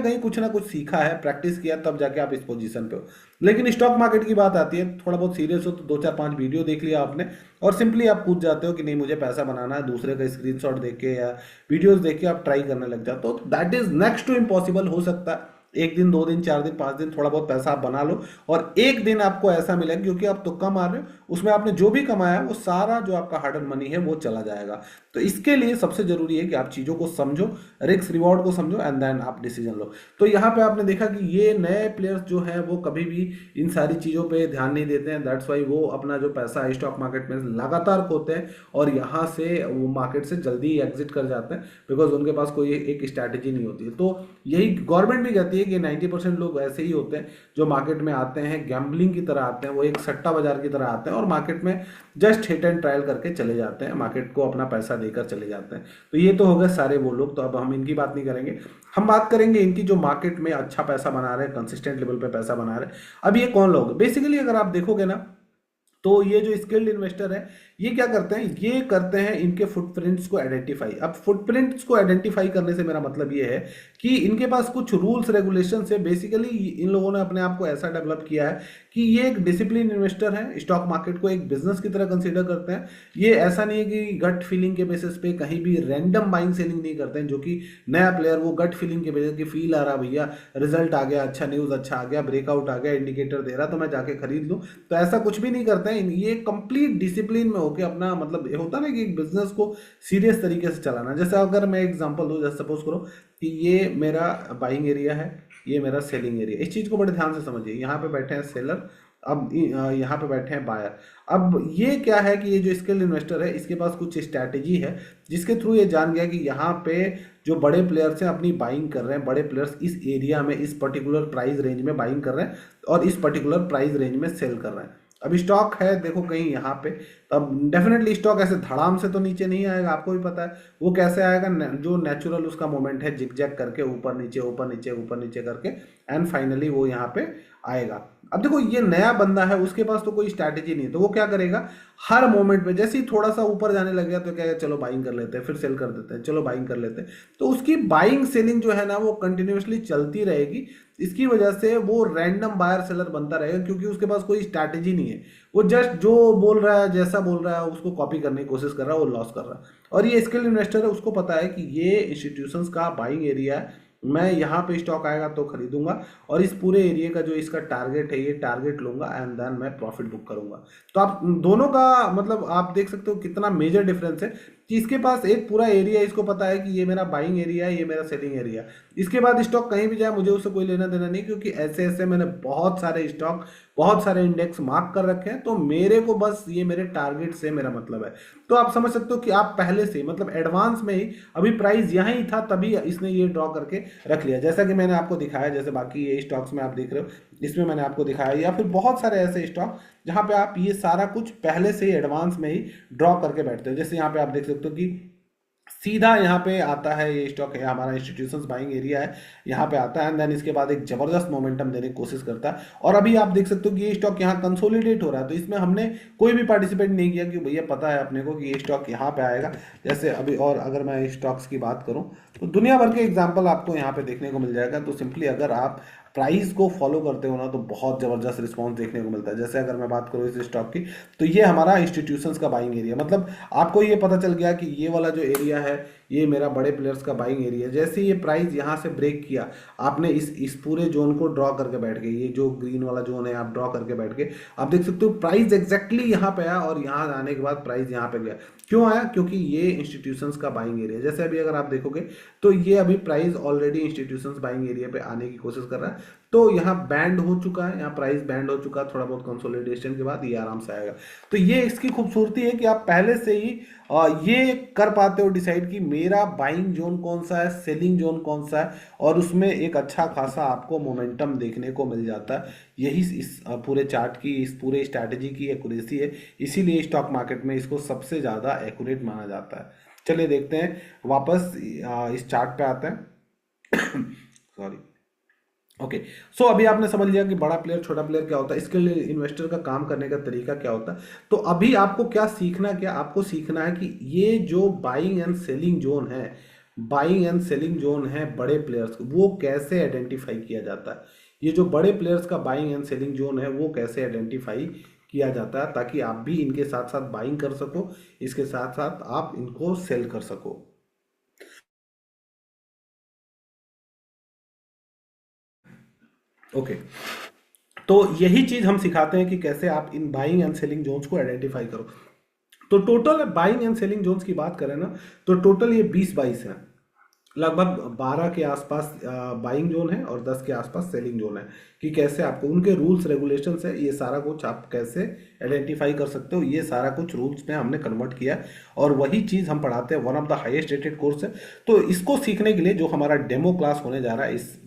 A: कुछ सीखा है, प्रैक्टिस किया, तब जाके आप इस पोजीशन पे हो। लेकिन स्टॉक मार्केट की बात आती है, थोड़ा बहुत सीरियस हो तो दो चार पांच वीडियो देख लिया आपने और सिंपली आप कूद जाते हो कि नहीं मुझे पैसा बनाना है, दूसरे का स्क्रीनशॉट देख के या वीडियोस देख के आप ट्राई करने लग जाते हो। तो that is next to impossible. हो सकता है एक दिन, दो दिन, चार दिन, पांच दिन थोड़ा बहुत पैसा आप बना लो, और एक दिन आपको ऐसा मिलेगा क्योंकि आप तुक्का मार रहे हो, उसमें आपने जो भी कमाया वो सारा जो आपका हार्ड अर्न मनी है वो चला जाएगा। तो इसके लिए सबसे जरूरी है कि आप चीजों को समझो, रिस्क रिवॉर्ड को समझो, एंड देन आप डिसीजन लो। तो यहाँ पे आपने देखा कि ये नए प्लेयर्स जो हैं वो कभी भी इन सारी चीजों पे ध्यान नहीं देते हैं। दैट्स वाई वो अपना जो पैसा है स्टॉक मार्केट में लगातार खोते हैं और यहाँ से वो मार्केट से जल्दी एग्जिट कर जाते हैं, बिकॉज उनके पास कोई एक स्ट्रैटेजी नहीं होती है। तो यही गवर्नमेंट भी कहती है कि 90% लोग ऐसे ही होते हैं जो मार्केट में आते हैं, गैम्बलिंग की तरह आते हैं, वो एक सट्टा बाजार की तरह आते हैं और मार्केट में जस्ट हिट एंड ट्रायल करके चले जाते हैं, मार्केट को अपना पैसा देकर चले जाते हैं। तो ये तो हो गए सारे वो लोग, तो अब हम इनकी बात नहीं करेंगे। हम बात करेंगे इनकी जो मार्केट में अच्छा पैसा बना रहे हैं, कंसिस्टेंट लेवल पे पैसा बना रहे हैं। अब ये कौन लोग बेसिकली अगर आप देखोगे ना, तो ये जो स्किल्ड इन्वेस्टर है ये क्या करते हैं, ये करते हैं इनके फुटप्रिंट्स को आइडेंटिफाई। अब फुटप्रिंट्स को आइडेंटिफाई करने से मेरा मतलब ये है कि इनके पास कुछ रूल्स रेगुलेशन है। बेसिकली इन लोगों ने अपने आप को ऐसा डेवलप किया है कि ये एक डिसिप्लिन इन्वेस्टर है, स्टॉक मार्केट को एक बिजनेस की तरह कंसीडर करते हैं। ये ऐसा नहीं है कि गट फीलिंग के बेसिस पे कहीं भी रैंडम बाइंग सेलिंग नहीं करते हैं, जो कि नया प्लेयर वो गट फीलिंग के बेसिस की फील आ रहा भैया, रिजल्ट आ गया, अच्छा न्यूज अच्छा आ गया, ब्रेकआउट आ गया, इंडिकेटर दे रहा तो मैं जाके खरीद लूं, तो ऐसा कुछ भी नहीं करते हैं। ये कंप्लीट डिसिप्लिन में होकर अपना मतलब ये होता है ना कि एक बिजनेस को सीरियस तरीके से चलाना। जैसे अगर मैं एग्जांपल दूं, जैसे सपोज करो कि ये मेरा बाइंग एरिया है, ये मेरा सेलिंग एरिया। इस चीज को बड़े ध्यान से समझिए। यहाँ पे बैठे हैं सेलर, अब यहाँ पे बैठे हैं बायर। अब ये क्या है कि ये जो स्किल्ड इन्वेस्टर है इसके पास कुछ स्ट्रैटेजी है जिसके थ्रू ये जान गया कि यहाँ पे जो बड़े प्लेयर्स हैं अपनी बाइंग कर रहे हैं, बड़े प्लेयर्स इस एरिया में इस पर्टिकुलर प्राइस रेंज में बाइंग कर रहे हैं और इस पर्टिकुलर प्राइस रेंज में सेल कर रहे हैं। अब स्टॉक है देखो कहीं यहाँ पे, तब डेफिनेटली स्टॉक ऐसे धड़ाम से तो नीचे नहीं आएगा, आपको भी पता है वो कैसे आएगा। जो नेचुरल उसका मोमेंट है, जिग जैग करके ऊपर नीचे ऊपर नीचे ऊपर नीचे करके, एंड फाइनली वो यहाँ पे आएगा। अब देखो ये नया बंदा है, उसके पास तो कोई स्ट्रैटेजी नहीं है, तो वो क्या करेगा, हर मोमेंट पे जैसे ही थोड़ा सा ऊपर जाने लग गया तो क्या है, चलो बाइंग कर लेते हैं, फिर सेल कर देते हैं, चलो बाइंग कर लेते हैं। तो उसकी बाइंग सेलिंग जो है ना वो कंटिन्यूसली चलती रहेगी। इसकी वजह से वो रैंडम बायर सेलर बनता रहेगा, क्योंकि उसके पास कोई स्ट्रैटेजी नहीं है। वो जस्ट जो बोल रहा है, जैसा बोल रहा है उसको कॉपी करने की कोशिश कर रहा है, वो लॉस कर रहा है। और ये स्किल्ड इन्वेस्टर है, उसको पता है कि ये इंस्टीट्यूशंस का बाइंग एरिया है, मैं यहाँ पे स्टॉक आएगा तो खरीदूंगा और इस पूरे एरिया का जो इसका टारगेट है ये टारगेट लूंगा एंड देन मैं प्रॉफिट बुक करूंगा। तो आप दोनों का मतलब आप देख सकते हो कितना मेजर डिफरेंस है कि इसके पास एक पूरा एरिया, इसको पता है कि ये मेरा बाइंग एरिया है, ये मेरा सेलिंग एरिया। इसके बाद स्टॉक कहीं भी जाए मुझे उससे कोई लेना देना नहीं, क्योंकि ऐसे ऐसे मैंने बहुत सारे स्टॉक बहुत सारे इंडेक्स मार्क कर रखे हैं, तो मेरे को बस ये मेरे टारगेट से मेरा मतलब है। तो आप समझ सकते हो कि आप पहले से मतलब एडवांस में ही, अभी प्राइस यहीं था तभी इसने ये ड्रॉ करके रख लिया, जैसा कि मैंने आपको दिखाया। जैसे बाकी ये स्टॉक्स में आप देख रहे हो, इसमें मैंने आपको दिखाया, या फिर बहुत सारे ऐसे स्टॉक जहां पे आप ये सारा कुछ पहले से ही एडवांस में ही ड्रॉ करके बैठते हो। जैसे यहाँ पे आप देख सकते हो कि सीधा यहाँ पे आता है, ये स्टॉक है हमारा इंस्टीट्यूशंस बाइंग एरिया है, यहाँ पे आता है एंड देन इसके बाद एक जबरदस्त मोमेंटम देने की कोशिश करता है। और अभी आप देख सकते हो कि ये स्टॉक यहाँ कंसोलिडेट हो रहा है, तो इसमें हमने कोई भी पार्टिसिपेट नहीं किया कि भैया पता है अपने को कि ये स्टॉक यहाँ पे आएगा। जैसे अभी, और अगर मैं स्टॉक्स की बात करूँ तो दुनिया भर के एग्जाम्पल आपको यहाँ पे देखने को मिल जाएगा। तो सिंपली अगर आप प्राइस को फॉलो करते हो ना तो बहुत ज़बरदस्त रिस्पांस देखने को मिलता है। जैसे अगर मैं बात करूँ इस स्टॉक की, तो ये हमारा इंस्टीट्यूशंस का बाइंग एरिया, मतलब आपको ये पता चल गया कि ये वाला जो एरिया है ये मेरा बड़े प्लेयर्स का बाइंग एरिया है। जैसे ये प्राइस यहाँ से ब्रेक किया, आपने इस पूरे जोन को ड्रॉ करके बैठ गए, ये जो ग्रीन वाला जोन है आप ड्रॉ करके बैठ गए, आप देख सकते हो प्राइस एग्जैक्टली यहाँ पे आया और यहाँ आने के बाद प्राइस यहाँ पे गया। क्यों आया? क्योंकि ये इंस्टीट्यूशंस का बाइंग एरिया। जैसे अभी अगर आप देखोगे तो ये अभी price already institutions buying area पे आने की कोशिश कर रहा है, तो यहाँ बैंड हो चुका है, यहाँ प्राइस बैंड हो चुका है, थोड़ा बहुत कंसोलिडेशन के बाद ये आराम से आएगा। तो ये इसकी खूबसूरती है कि आप पहले से ही ये कर पाते हो डिसाइड कि मेरा बाइंग जोन कौन सा है, सेलिंग जोन कौन सा है, और उसमें एक अच्छा खासा आपको मोमेंटम देखने को मिल जाता है। यही इस पूरे चार्ट की, इस पूरे स्ट्रैटेजी की एक्यूरेसी है, इसीलिए स्टॉक मार्केट में इसको सबसे ज़्यादा एक्यूरेट माना जाता है। चलिए देखते हैं, वापस इस चार्ट पे आते हैं। सॉरी। ओके, सो अभी आपने समझ लिया कि बड़ा प्लेयर छोटा प्लेयर क्या होता है, इसके लिए इन्वेस्टर का काम करने का तरीका क्या होता है। तो अभी आपको क्या सीखना, क्या आपको सीखना है कि ये जो बाइंग एंड सेलिंग जोन है, बाइंग एंड सेलिंग जोन है बड़े प्लेयर्स, वो कैसे आइडेंटिफाई किया जाता है। ये जो बड़े प्लेयर्स का बाइंग एंड सेलिंग जोन है वो कैसे आइडेंटिफाई किया जाता है, ताकि आप भी इनके साथ साथ बाइंग कर सको, इसके साथ साथ आप इनको सेल कर सको। ओके, तो यही चीज हम सिखाते हैं कि कैसे आप इन बाइंग एंड सेलिंग जोन्स को आइडेंटिफाई करो। तो total buying and selling zones की बात करें ना, तो टोटल ये 20-22 है, लगभग 12 के आसपास बाइंग जोन है और 10 के आसपास सेलिंग जोन है। कि कैसे आपको उनके रूल्स रेगुलेशंस है, ये सारा कुछ आप कैसे आइडेंटिफाई कर सकते हो, ये सारा कुछ रूल्स में हमने कन्वर्ट किया है और वही चीज़ हम पढ़ाते हैं। One of the highest rated course है। तो इसको सीखने के लिए जो हमारा डेमो क्लास होने जा रहा है इस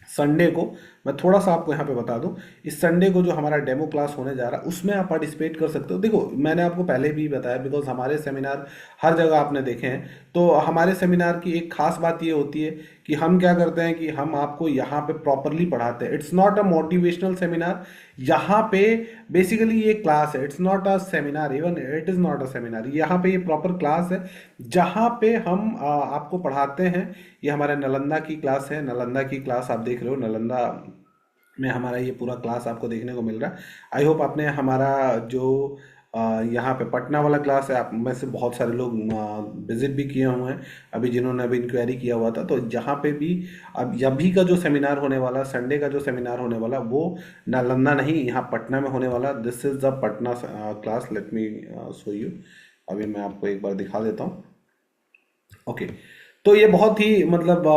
A: संडे को, मैं थोड़ा सा आपको यहाँ पे बता दूं, इस संडे को जो हमारा डेमो क्लास होने जा रहा है उसमें आप पार्टिसिपेट कर सकते हो। देखो मैंने आपको पहले भी बताया, बिकॉज हमारे सेमिनार हर जगह आपने देखे हैं, तो हमारे सेमिनार की एक खास बात ये होती है कि हम क्या करते हैं कि हम आपको यहाँ पे प्रॉपरली पढ़ाते हैं। It's not a motivational seminar, यहाँ पे बेसिकली ये क्लास है, it's not a seminar, even it is not a seminar. यहाँ पे ये प्रॉपर क्लास है जहाँ पे हम आपको पढ़ाते हैं। ये हमारे नालंदा की क्लास है, नालंदा की क्लास आप देख रहे हो, नालंदा में हमारा ये पूरा क्लास आपको देखने को मिल रहा है। आई होप आपने हमारा जो यहाँ पे पटना वाला क्लास है, आप में से बहुत सारे लोग विजिट भी किए हुए हैं, अभी जिन्होंने अभी इंक्वायरी किया हुआ था। तो यहाँ पे भी अब अभी का जो सेमिनार होने वाला, संडे का जो सेमिनार होने वाला, वो नालंदा नहीं, यहाँ पटना में होने वाला। This is the Patna class. Let me show you, अभी मैं आपको एक बार दिखा देता हूँ। ओके, तो ये बहुत ही मतलब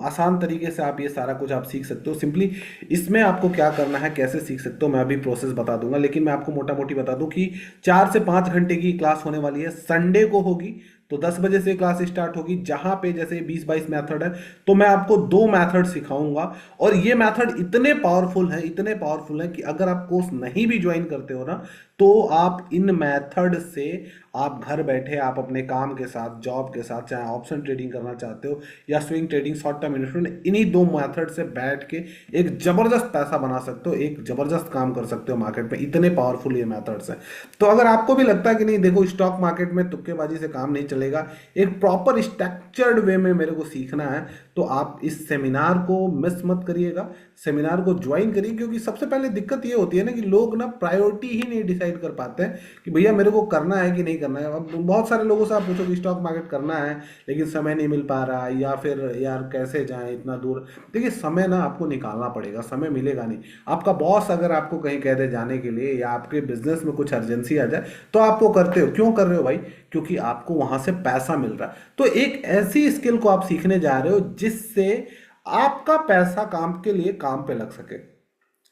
A: आसान तरीके से आप ये सारा कुछ आप सीख सकते हो। सिंपली इसमें आपको क्या करना है, कैसे सीख सकते हो, मैं अभी प्रोसेस बता दूंगा, लेकिन मैं आपको मोटा मोटी बता दूं कि 4 से 5 घंटे की क्लास होने वाली है, संडे को होगी। तो 10 बजे से क्लास स्टार्ट होगी, जहां पे जैसे 20-22 मेथड है, तो मैं आपको 2 मेथड सिखाऊंगा। और ये मेथड इतने पावरफुल हैं, इतने पावरफुल हैं कि अगर आप कोर्स नहीं भी ज्वाइन करते हो ना, तो आप इन मेथड से आप घर बैठे आप अपने काम के साथ, जॉब के साथ, चाहे ऑप्शन ट्रेडिंग करना चाहते हो या swing trading, short term investment, इन्हीं 2 मेथड से बैठ के एक जबरदस्त पैसा बना सकते हो, एक जबरदस्त काम कर सकते हो मार्केट में। इतने पावरफुल ये मेथड्स हैं। तो अगर आपको भी लगता है कि नहीं देखो स्टॉक मार्केट में तुक्केबाजी से काम नहीं चलेगा, एक प्रॉपर स्ट्रक्चर्ड वे में मेरे को सीखना है, तो आप इस सेमिनार को मिस मत करिएगा, सेमिनार को ज्वाइन करिए। क्योंकि सबसे पहले दिक्कत ये होती है ना कि लोग ना प्रायोरिटी ही नहीं डिसाइड कर पाते हैं कि भैया मेरे को करना है कि नहीं करना है। अब बहुत सारे लोगों से आप पूछो कि स्टॉक मार्केट करना है लेकिन समय नहीं मिल पा रहा है, या फिर यार कैसे जाएं इतना दूर। देखिए समय ना आपको निकालना पड़ेगा, समय मिलेगा नहीं। आपका बॉस अगर आपको कहीं कह दे जाने के लिए, या आपके बिजनेस में कुछ अर्जेंसी आ जाए, तो आपको करते हो। क्यों कर रहे हो भाई? क्योंकि आपको वहां से पैसा मिल रहा है। तो एक ऐसी स्किल को आप सीखने जा रहे हो जिससे आपका पैसा काम के लिए काम पे लग सके,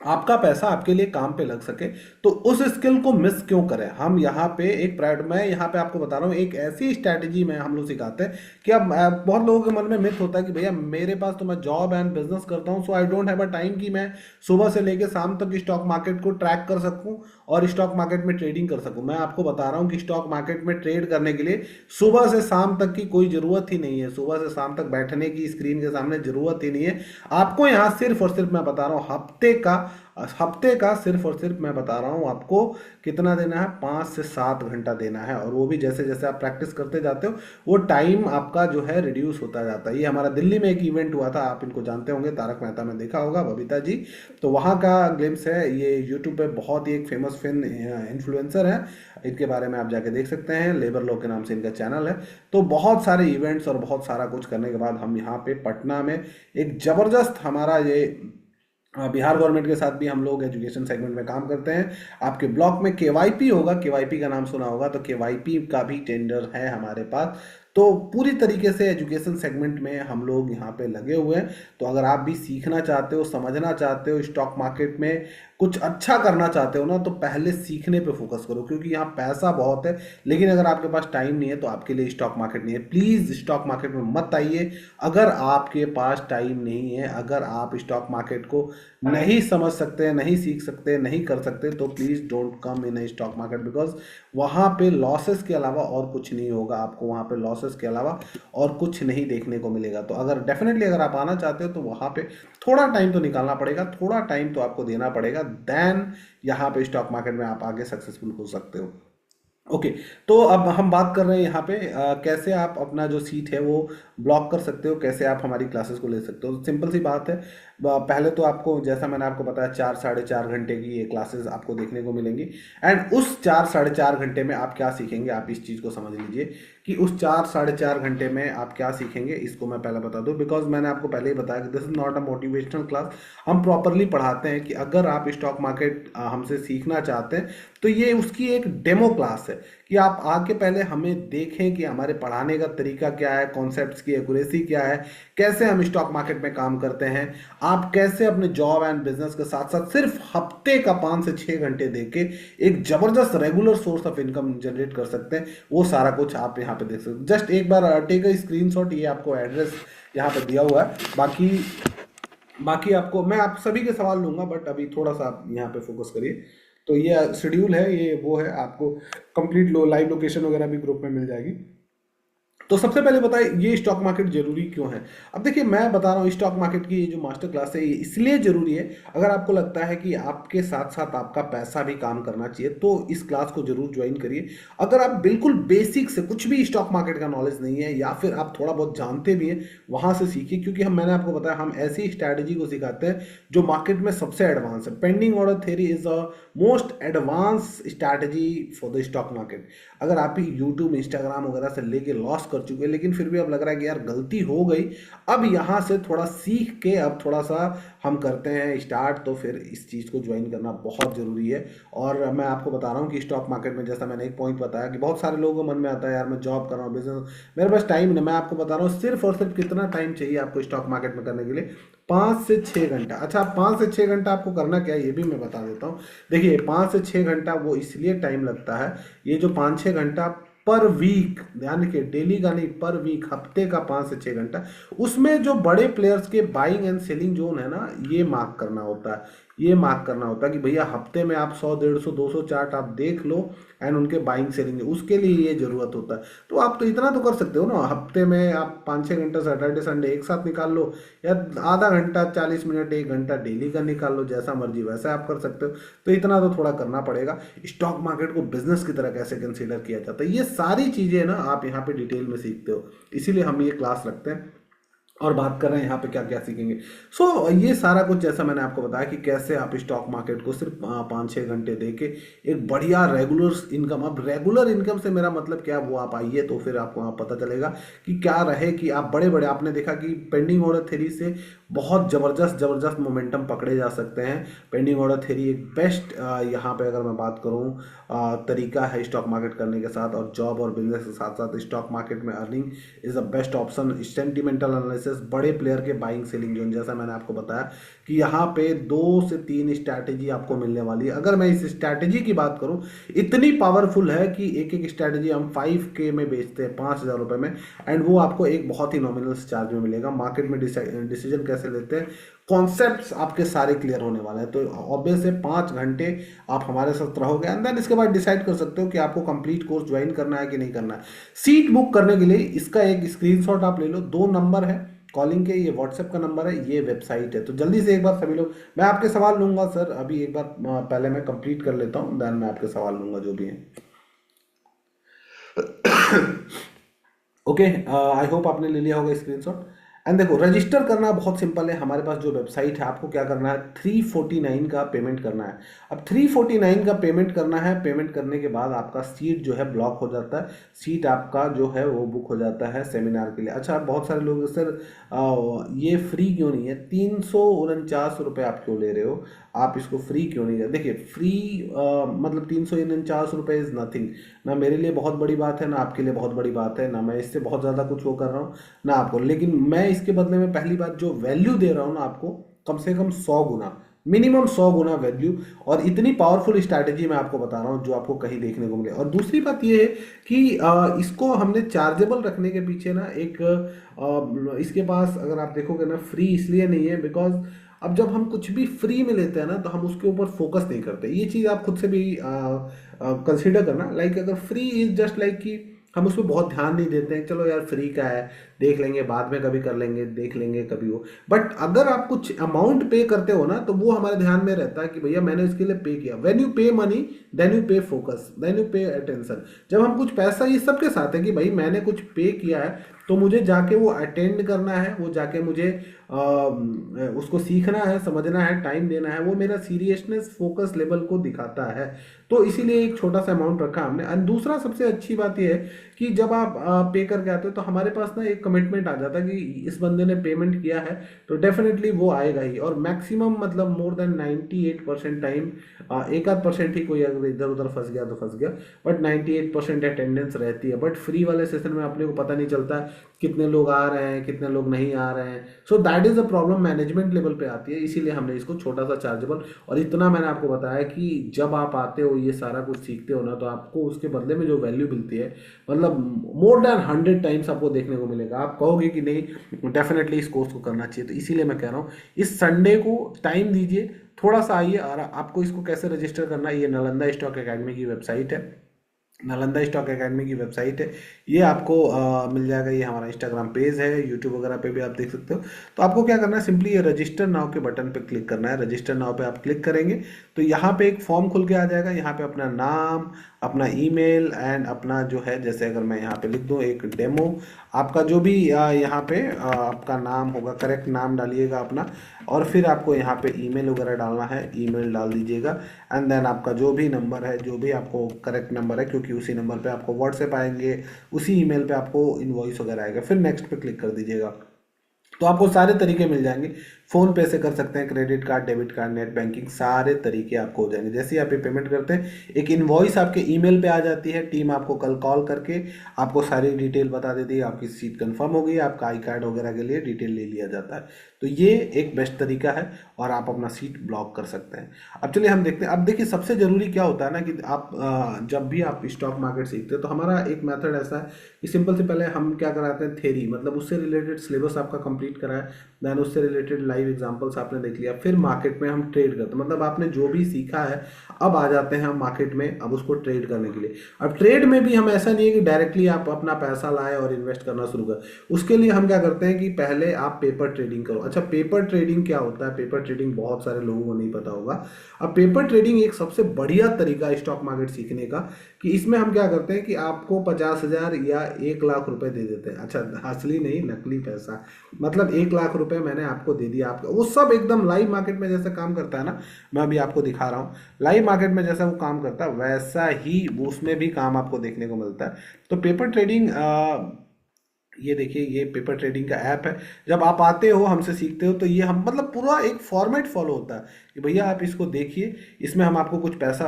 A: आपका पैसा आपके लिए काम पे लग सके। तो उस स्किल को मिस क्यों करें? हम यहाँ पे एक प्राइवेट में, यहाँ पे आपको बता रहा हूँ, एक ऐसी स्ट्रैटेजी में हम लोग सिखाते हैं कि अब बहुत लोगों के मन में मिथ होता है कि भैया मेरे पास तो मैं जॉब एंड बिजनेस करता हूँ, so I don't have a time कि मैं सुबह से लेकर शाम तक स्टॉक मार्केट को ट्रैक कर सकूँ और स्टॉक मार्केट में ट्रेडिंग कर सकूँ। मैं आपको बता रहा हूँ कि स्टॉक मार्केट में ट्रेड करने के लिए सुबह से शाम तक की कोई जरूरत ही नहीं है, सुबह से शाम तक बैठने की स्क्रीन के सामने जरूरत ही नहीं है। आपको यहाँ सिर्फ और सिर्फ मैं बता रहा हूँ हफ्ते का हफ्ते का सिर्फ और सिर्फ मैं बता रहा हूँ आपको कितना देना है, 5 से 7 घंटा देना है। और वो भी जैसे जैसे आप प्रैक्टिस करते जाते हो वो टाइम आपका जो है रिड्यूस होता जाता है। ये हमारा दिल्ली में एक इवेंट हुआ था, आप इनको जानते होंगे, तारक मेहता में देखा होगा, बबीता जी। तो वहाँ का ग्लिम्स है, ये यूट्यूब पे बहुत ही एक फेमस फिन इन्फ्लुएंसर है, इनके बारे में आप जाके देख सकते हैं, लेबर लॉ के नाम से इनका चैनल है। तो बहुत सारे इवेंट्स और बहुत सारा कुछ करने के बाद हम यहाँ पे पटना में एक ज़बरदस्त हमारा ये बिहार गवर्नमेंट के साथ भी हम लोग एजुकेशन सेगमेंट में काम करते हैं। आपके ब्लॉक में केवाईपी होगा, केवाईपी का नाम सुना होगा, तो केवाईपी का भी टेंडर है हमारे पास। तो पूरी तरीके से एजुकेशन सेगमेंट में हम लोग यहाँ पे लगे हुए हैं। तो अगर आप भी सीखना चाहते हो, समझना चाहते हो, स्टॉक मार्केट में कुछ अच्छा करना चाहते हो ना, तो पहले सीखने पे फोकस करो, क्योंकि यहाँ पैसा बहुत है। लेकिन अगर आपके पास टाइम नहीं है तो आपके लिए स्टॉक मार्केट नहीं है। प्लीज़ स्टॉक मार्केट में मत आइए अगर आपके पास टाइम नहीं है। अगर आप स्टॉक मार्केट को नहीं समझ सकते, नहीं सीख सकते, नहीं कर सकते, तो please don't come in stock market, because वहाँ पे लॉसेस के अलावा और कुछ नहीं होगा। आपको वहाँ पे लॉसेस के अलावा और कुछ नहीं देखने को मिलेगा। तो अगर डेफिनेटली अगर आप आना चाहते हो तो वहाँ पे थोड़ा टाइम तो निकालना पड़ेगा, थोड़ा टाइम तो आपको देना पड़ेगा, देन यहाँ पे स्टॉक मार्केट में आप आगे सक्सेसफुल हो सकते हो। ओके, तो अब हम बात कर रहे हैं यहाँ पे कैसे आप अपना जो सीट है वो ब्लॉक कर सकते हो, कैसे आप हमारी क्लासेस को ले सकते हो। सिंपल सी बात है, पहले तो आपको, जैसा मैंने आपको बताया, 4 साढ़े 4 घंटे की ये क्लासेस आपको देखने को मिलेंगी। एंड उस 4 साढ़े 4 घंटे में आप क्या सीखेंगे, आप इस चीज़ को समझ लीजिए कि उस 4 साढ़े 4 घंटे में आप क्या सीखेंगे, इसको मैं पहले बता दूं। बिकॉज मैंने आपको पहले ही बताया कि this is not a motivational class. हम प्रॉपरली पढ़ाते हैं कि अगर आप स्टॉक मार्केट हमसे सीखना चाहते हैं तो ये उसकी एक डेमो क्लास है, कि आप आके पहले हमें देखें कि हमारे पढ़ाने का तरीका क्या है, कॉन्सेप्ट्स की एक्यूरेसी क्या है, कैसे हम स्टॉक मार्केट में काम करते हैं, आप कैसे अपने जॉब एंड बिजनेस के साथ साथ सिर्फ हफ्ते का 5 से 6 घंटे देके एक जबरदस्त regular source of income generate कर सकते हैं। वो सारा कुछ आप यहाँ पे देख सकते हैं। जस्ट एक बार टेक अ स्क्रीनशॉट, ये आपको एड्रेस यहाँ पे दिया हुआ है। बाकी बाकी आपको मैं आप सभी के सवाल लूंगा, बट अभी थोड़ा सा आप यहाँ पे फोकस करिए। तो ये शेड्यूल है, ये वो है, आपको कंप्लीट लाइव लोकेशन वगैरह भी ग्रुप में मिल जाएगी। तो सबसे पहले बताइए ये स्टॉक मार्केट जरूरी क्यों है। अब देखिए, मैं बता रहा हूँ स्टॉक मार्केट की ये जो मास्टर क्लास है ये इसलिए जरूरी है, अगर आपको लगता है कि आपके साथ साथ आपका पैसा भी काम करना चाहिए तो इस क्लास को जरूर ज्वाइन करिए। अगर आप बिल्कुल बेसिक से कुछ भी स्टॉक मार्केट का नॉलेज नहीं है, या फिर आप थोड़ा बहुत जानते भी हैं, वहां से सीखिए। क्योंकि मैंने आपको बताया, हम ऐसी स्ट्रैटेजी को सिखाते हैं जो मार्केट में सबसे एडवांस है। Pending order theory is a most advance strategy for the stock market. अगर आप ही यूट्यूब, इंस्टाग्राम वगैरह से लेके लॉस कर चुके हैं, लेकिन फिर भी अब लग रहा है कि यार गलती हो गई, अब यहाँ से थोड़ा सीख के अब थोड़ा सा हम करते हैं स्टार्ट, तो फिर इस चीज़ को ज्वाइन करना बहुत ज़रूरी है। और मैं आपको बता रहा हूँ कि स्टॉक मार्केट में, जैसा मैंने एक पॉइंट बताया कि बहुत सारे लोगों को मन में आता है यार मैं जॉब कर रहा हूँ, बिजनेस, मेरे पास टाइम नहीं। मैं आपको बता रहा हूँ सिर्फ और सिर्फ कितना टाइम चाहिए आपको स्टॉक मार्केट में करने के लिए, 5 से 6 घंटा। अच्छा, 5 से 6 घंटा आपको करना क्या है ये भी मैं बता देता हूँ। देखिए, 5 से 6 घंटा वो इसलिए टाइम लगता है, ये जो 5 6 घंटा पर वीक, ध्यान रखिए, डेली का नहीं, पर वीक, हफ्ते का 5 से 6 घंटा, उसमें जो बड़े प्लेयर्स के बाइंग एंड सेलिंग जोन है ना, ये मार्क करना होता है। ये मार्क करना होता है कि भैया हफ्ते में आप 100 150 200 चार्ट आप देख लो एंड उनके बाइंग सेलिंग, उसके लिए ये जरूरत होता है। तो आप तो इतना तो कर सकते हो ना, हफ्ते में आप 5 6 घंटा सैटरडे संडे एक साथ निकाल लो, या आधा घंटा 40 मिनट 1 घंटा डेली का निकाल लो, जैसा मर्जी वैसा आप कर सकते हो। तो इतना तो थोड़ा करना पड़ेगा। स्टॉक मार्केट को बिजनेस की तरह कैसे कंसीडर किया जाता है, ये सारी चीज़ें ना आप यहाँ पे डिटेल में सीखते हो, इसीलिए हम ये क्लास रखते हैं और बात कर रहे हैं यहाँ पे क्या क्या सीखेंगे। सो ये सारा कुछ जैसा मैंने आपको बताया कि कैसे आप स्टॉक मार्केट को सिर्फ 5 6 घंटे देके एक बढ़िया रेगुलर इनकम, अब रेगुलर इनकम से मेरा मतलब क्या, वो आप आइए तो फिर आपको वहाँ पता चलेगा कि क्या रहे कि आप बड़े बड़े, आपने देखा कि पेंडिंग ऑर्डर थ्योरी से बहुत ज़बरदस्त ज़बरदस्त मोमेंटम पकड़े जा सकते हैं। पेंडिंग ऑर्डर थ्योरी एक बेस्ट यहाँ पे अगर मैं बात करूँ तरीका है स्टॉक मार्केट करने के साथ, और जॉब और बिजनेस के साथ साथ स्टॉक मार्केट में earning is the best option. Sentimental analysis, बड़े प्लेयर के बाइंग सेलिंग जोन, जैसा मैंने आपको बताया कि यहाँ पे 2 से 3 स्ट्रैटेजी आपको मिलने वाली है। अगर मैं इस स्ट्रैटेजी की बात करूँ, इतनी पावरफुल है कि एक एक स्ट्रैटेजी हम 5K में बेचते हैं, 5,000 रुपये में, एंड वो आपको एक बहुत ही नॉमिनल चार्ज में मिलेगा। मार्केट में डिसीजन कैसे लेते हैं, कॉन्सेप्ट्स आपके सारे क्लियर होने वाले हैं। तो ऑब्वियस है 5 घंटे आप हमारे साथ रहोगे, एंड देन इसके बाद डिसाइड कर सकते हो कि आपको कंप्लीट कोर्स ज्वाइन करना है कि नहीं करना है। सीट बुक करने के लिए इसका एक स्क्रीनशॉट आप ले लो, 2 नंबर है, कॉलिंग के, ये व्हाट्सएप का नंबर है, ये वेबसाइट है। तो जल्दी से एक बार सभी लोग, मैं आपके सवाल लूंगा सर, अभी एक बार पहले मैं कंप्लीट कर लेता हूँ, देन मैं आपके सवाल लूंगा जो भी है। ओके, आई होप आपने ले लिया होगा स्क्रीनशॉट। एंड देखो, रजिस्टर करना बहुत सिंपल है। हमारे पास जो वेबसाइट है, आपको क्या करना है, 349 का पेमेंट करना है। अब 349 का पेमेंट करना है, पेमेंट करने के बाद आपका सीट जो है ब्लॉक हो जाता है, सीट आपका जो है वो बुक हो जाता है सेमिनार के लिए। अच्छा, बहुत सारे लोग सर ये फ्री क्यों नहीं है, 349 रुपये आप क्यों ले रहे हो, आप इसको फ्री क्यों नहीं। देखिए फ्री मतलब 349 रुपये इज़ नथिंग, ना मेरे लिए बहुत बड़ी बात है, ना आपके लिए बहुत बड़ी बात है, ना मैं इससे बहुत ज़्यादा कुछ वो कर रहा हूँ ना आपको। लेकिन मैं इसके बदले में पहली बात जो वैल्यू दे रहा हूँ ना आपको, कम से कम 100 गुना, मिनिमम 100 गुना वैल्यू, और इतनी पावरफुल स्ट्रैटेजी मैं आपको बता रहा हूँ जो आपको कहीं देखने को मिले। और दूसरी बात ये है कि इसको हमने चार्जेबल रखने के पीछे ना एक इसके पास अगर आप देखोगे ना, फ्री इसलिए नहीं है बिकॉज अब जब हम कुछ भी फ्री में लेते हैं ना तो हम उसके ऊपर फोकस नहीं करते। ये चीज़ आप खुद से भी कंसिडर करना, लाइक अगर फ्री इज जस्ट लाइक कि हम उस पर बहुत ध्यान नहीं देते हैं, चलो यार फ्री का है, देख लेंगे बाद में, कभी कर लेंगे, देख लेंगे कभी वो। बट अगर आप कुछ अमाउंट पे करते हो ना तो वो हमारे ध्यान में रहता है कि भैया मैंने इसके लिए पे किया। When you pay money then you pay focus, then you pay attention. जब हम कुछ पैसा, ये सबके साथ है कि भाई मैंने कुछ पे किया है तो मुझे जाके वो अटेंड करना है, वो जाके मुझे उसको सीखना है, समझना है, टाइम देना है, वो मेरा सीरियसनेस फोकस लेवल को दिखाता है। तो इसीलिए एक छोटा सा अमाउंट रखा हमने। और दूसरा सबसे अच्छी बात यह है कि जब आप पे करके आते हो तो हमारे पास ना एक कमिटमेंट आ जाता है कि इस बंदे ने पेमेंट किया है तो डेफिनेटली वो आएगा ही। और मैक्सिमम मतलब मोर देन 98% टाइम, एक आध परसेंट ही कोई अगर इधर उधर फंस गया तो फंस गया, बट 98% अटेंडेंस रहती है। बट फ्री वाले सेशन में अपने को पता नहीं चलता कितने लोग आ रहे हैं, कितने लोग नहीं आ रहे हैं। So that is a problem, management level पे आती है, इसीलिए हमने इसको छोटा सा चार्जेबल। और इतना मैंने आपको बताया कि जब आप आते हो, ये सारा कुछ सीखते हो ना, तो आपको उसके बदले में जो वैल्यू मिलती है, मतलब मोर देन 100 टाइम्स आपको देखने को मिलेगा। आप कहोगे कि नहीं डेफिनेटली इस कोर्स को करना चाहिए। तो इसीलिए मैं कह रहा हूँ इस संडे को टाइम दीजिए, थोड़ा सा आइए। और आपको इसको कैसे रजिस्टर करना है, ये नालंदा स्टॉक एकेडमी की वेबसाइट है, नालंदा स्टॉक एकेडमी की वेबसाइट है, ये आपको मिल जाएगा। ये हमारा इंस्टाग्राम पेज है, यूट्यूब वगैरह पे भी आप देख सकते हो। तो आपको क्या करना है, सिंपली ये रजिस्टर नाउ के बटन पे क्लिक करना है। रजिस्टर नाउ पे आप क्लिक करेंगे तो यहाँ पे एक फॉर्म खुल के आ जाएगा। यहाँ पे अपना नाम, अपना ईमेल एंड अपना जो है, जैसे अगर मैं यहाँ पे लिख दूँ एक डेमो, आपका जो भी यहाँ पे आपका नाम होगा, करेक्ट नाम डालिएगा अपना, और फिर आपको यहाँ पे ईमेल वगैरह डालना है, ईमेल डाल दीजिएगा। एंड देन आपका जो भी नंबर है, जो भी आपको करेक्ट नंबर है, क्योंकि उसी नंबर पे आपको व्हाट्सएप आएंगे, उसी ईमेल पे आपको इनवॉइस वगैरह आएगा, फिर नेक्स्ट पे क्लिक कर दीजिएगा। तो आपको सारे तरीके मिल जाएंगे। फ़ोन पे से कर सकते हैं, credit card, debit card, net banking, सारे तरीके आपको हो जाएंगे। जैसे ही आप ये पेमेंट करते हैं, एक इनवॉइस आपके ईमेल पे आ जाती है, टीम आपको कल कॉल करके आपको सारी डिटेल बता देती है, आपकी सीट कंफर्म हो गई, आपका आई कार्ड वगैरह के लिए डिटेल ले लिया जाता है। तो ये एक बेस्ट तरीका है और आप अपना सीट ब्लॉक कर सकते हैं। अब चलिए हम देखते हैं। अब देखिए सबसे ज़रूरी क्या होता है ना कि आप जब भी आप स्टॉक मार्केट सीखते हैं तो हमारा एक मेथड ऐसा है कि सिंपल से पहले हम क्या कराते हैं, थ्योरी, मतलब उससे रिलेटेड सिलेबस आपका कंप्लीट करा है, देन उससे रिलेटेड लाइव एग्जांपल्स आपने देख लिया, फिर मार्केट में हम ट्रेड करते हैं। मतलब आपने जो भी सीखा है, अब आ जाते हैं हम मार्केट में, अब उसको ट्रेड करने के लिए। अब ट्रेड में भी हम ऐसा नहीं है कि डायरेक्टली आप अपना पैसा लाए और इन्वेस्ट करना शुरू कर। उसके लिए हम क्या करते हैं कि पहले आप पेपर ट्रेडिंग करो। अच्छा, पेपर ट्रेडिंग क्या होता है, पेपर ट्रेडिंग बहुत सारे लोगों को नहीं पता होगा। अब पेपर ट्रेडिंग एक सबसे बढ़िया तरीका है स्टॉक मार्केट सीखने का, कि इसमें हम क्या करते हैं कि आपको 50,000 या 1 लाख रुपए दे देते हैं। अच्छा, असली नहीं, नकली पैसा, मतलब 1 लाख रुपए मैंने आपको दे दिया। आपका वो सब एकदम लाइव मार्केट में जैसा काम करता है ना, मैं अभी आपको दिखा रहा हूँ, लाइव मार्केट में जैसा वो काम करता है वैसा ही वो उसमें भी काम आपको देखने को मिलता है। तो पेपर ट्रेडिंग, ये देखिए, ये पेपर ट्रेडिंग का ऐप है। जब आप आते हो, हमसे सीखते हो, तो ये हम मतलब पूरा एक फॉर्मेट फॉलो होता है कि भैया आप इसको देखिए, इसमें हम आपको कुछ पैसा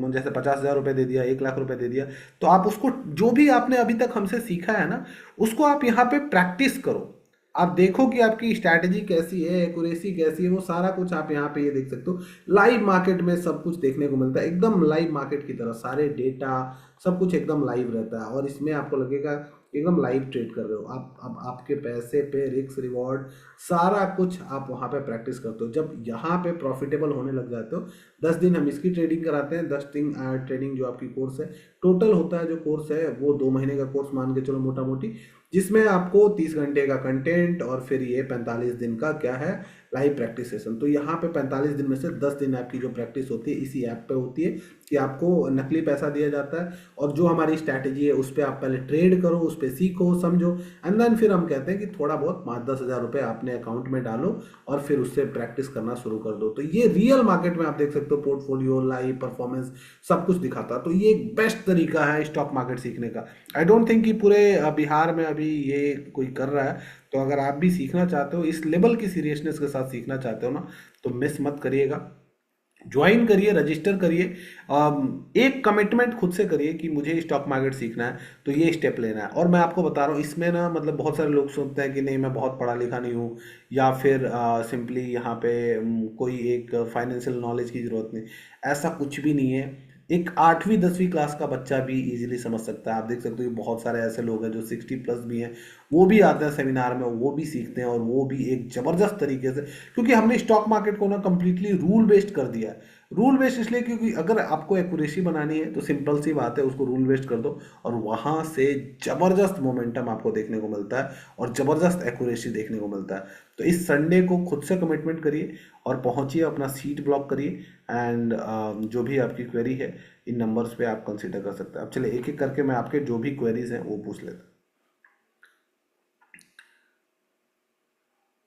A: जैसे 50,000 रुपये दे दिया, 1 लाख रुपए दे दिया, तो आप उसको जो भी आपने अभी तक हमसे सीखा है ना, उसको आप यहाँ पे प्रैक्टिस करो। आप देखो कि आपकी स्ट्रैटेजी कैसी है, एक्यूरेसी कैसी है, वो सारा कुछ आप यहाँ पे ये देख सकते हो। लाइव मार्केट में सब कुछ देखने को मिलता है, एकदम लाइव मार्केट की तरह, सारे डेटा सब कुछ एकदम लाइव रहता है। और इसमें आपको लगेगा एकदम लाइव ट्रेड कर रहे हो आप। अब आपके पैसे पे रिस्क रिवॉर्ड सारा कुछ आप वहाँ पे प्रैक्टिस करते हो। जब यहाँ पे प्रॉफिटेबल होने लग जाते हो, 10 दिन हम इसकी ट्रेडिंग कराते हैं। 10 दिन ट्रेडिंग जो आपकी कोर्स है टोटल होता है, जो कोर्स है वो 2 महीने का कोर्स मान के चलो मोटा मोटी, जिसमें आपको 30 घंटे का कंटेंट और फिर ये 45 दिन का क्या है, लाइव प्रैक्टिस सेशन। तो यहाँ पे 45 दिन में से 10 दिन आपकी जो प्रैक्टिस होती है इसी ऐप पे होती है, कि आपको नकली पैसा दिया जाता है और जो हमारी स्ट्रैटेजी है उस पर आप पहले ट्रेड करो, उस पर सीखो समझो, एंड देन फिर हम कहते हैं कि थोड़ा बहुत 5-10 हज़ार रुपये आपने अकाउंट में डालो और फिर उससे प्रैक्टिस करना शुरू कर दो। तो ये रियल मार्केट में आप देख सकते हो, पोर्टफोलियो लाइव परफॉर्मेंस सब कुछ दिखाता है। तो ये एक बेस्ट तरीका है स्टॉक मार्केट सीखने का। आई डोंट थिंक कि पूरे बिहार में अभी ये कोई कर रहा है। तो अगर आप भी सीखना चाहते हो, इस लेवल की सीरियसनेस के साथ सीखना चाहते हो ना, तो मिस मत करिएगा, ज्वाइन करिए, रजिस्टर करिए। एक कमिटमेंट खुद से करिए कि मुझे स्टॉक मार्केट सीखना है, तो ये स्टेप लेना है। और मैं आपको बता रहा हूँ इसमें ना, मतलब बहुत सारे लोग सोचते हैं कि नहीं मैं बहुत पढ़ा लिखा नहीं हूँ, या फिर सिंपली यहाँ पे कोई एक फाइनेंशियल नॉलेज की ज़रूरत नहीं। ऐसा कुछ भी नहीं है। एक 8वीं 10वीं क्लास का बच्चा भी इजीली समझ सकता है। आप देख सकते हो कि बहुत सारे ऐसे लोग हैं जो 60+ भी हैं, वो भी आते हैं सेमिनार में, वो भी सीखते हैं और वो भी एक ज़बरदस्त तरीके से, क्योंकि हमने स्टॉक मार्केट को ना कम्प्लीटली रूल बेस्ड कर दिया है। रूल बेस्ड इसलिए क्योंकि अगर आपको एक्यूरेसी बनानी है तो सिंपल सी बात है, उसको रूल बेस्ड कर दो और वहाँ से ज़बरदस्त मोमेंटम आपको देखने को मिलता है और ज़बरदस्त एक्यूरेसी देखने को मिलता है। तो इस संडे को खुद से कमिटमेंट करिए और पहुँचिए, अपना सीट ब्लॉक करिए, एंड जो भी आपकी क्वेरी है इन नंबर्स पे आप कंसिडर कर सकते हैं। अब चले एक एक करके मैं आपके जो भी क्वेरीज हैं वो पूछ लेता हूँ।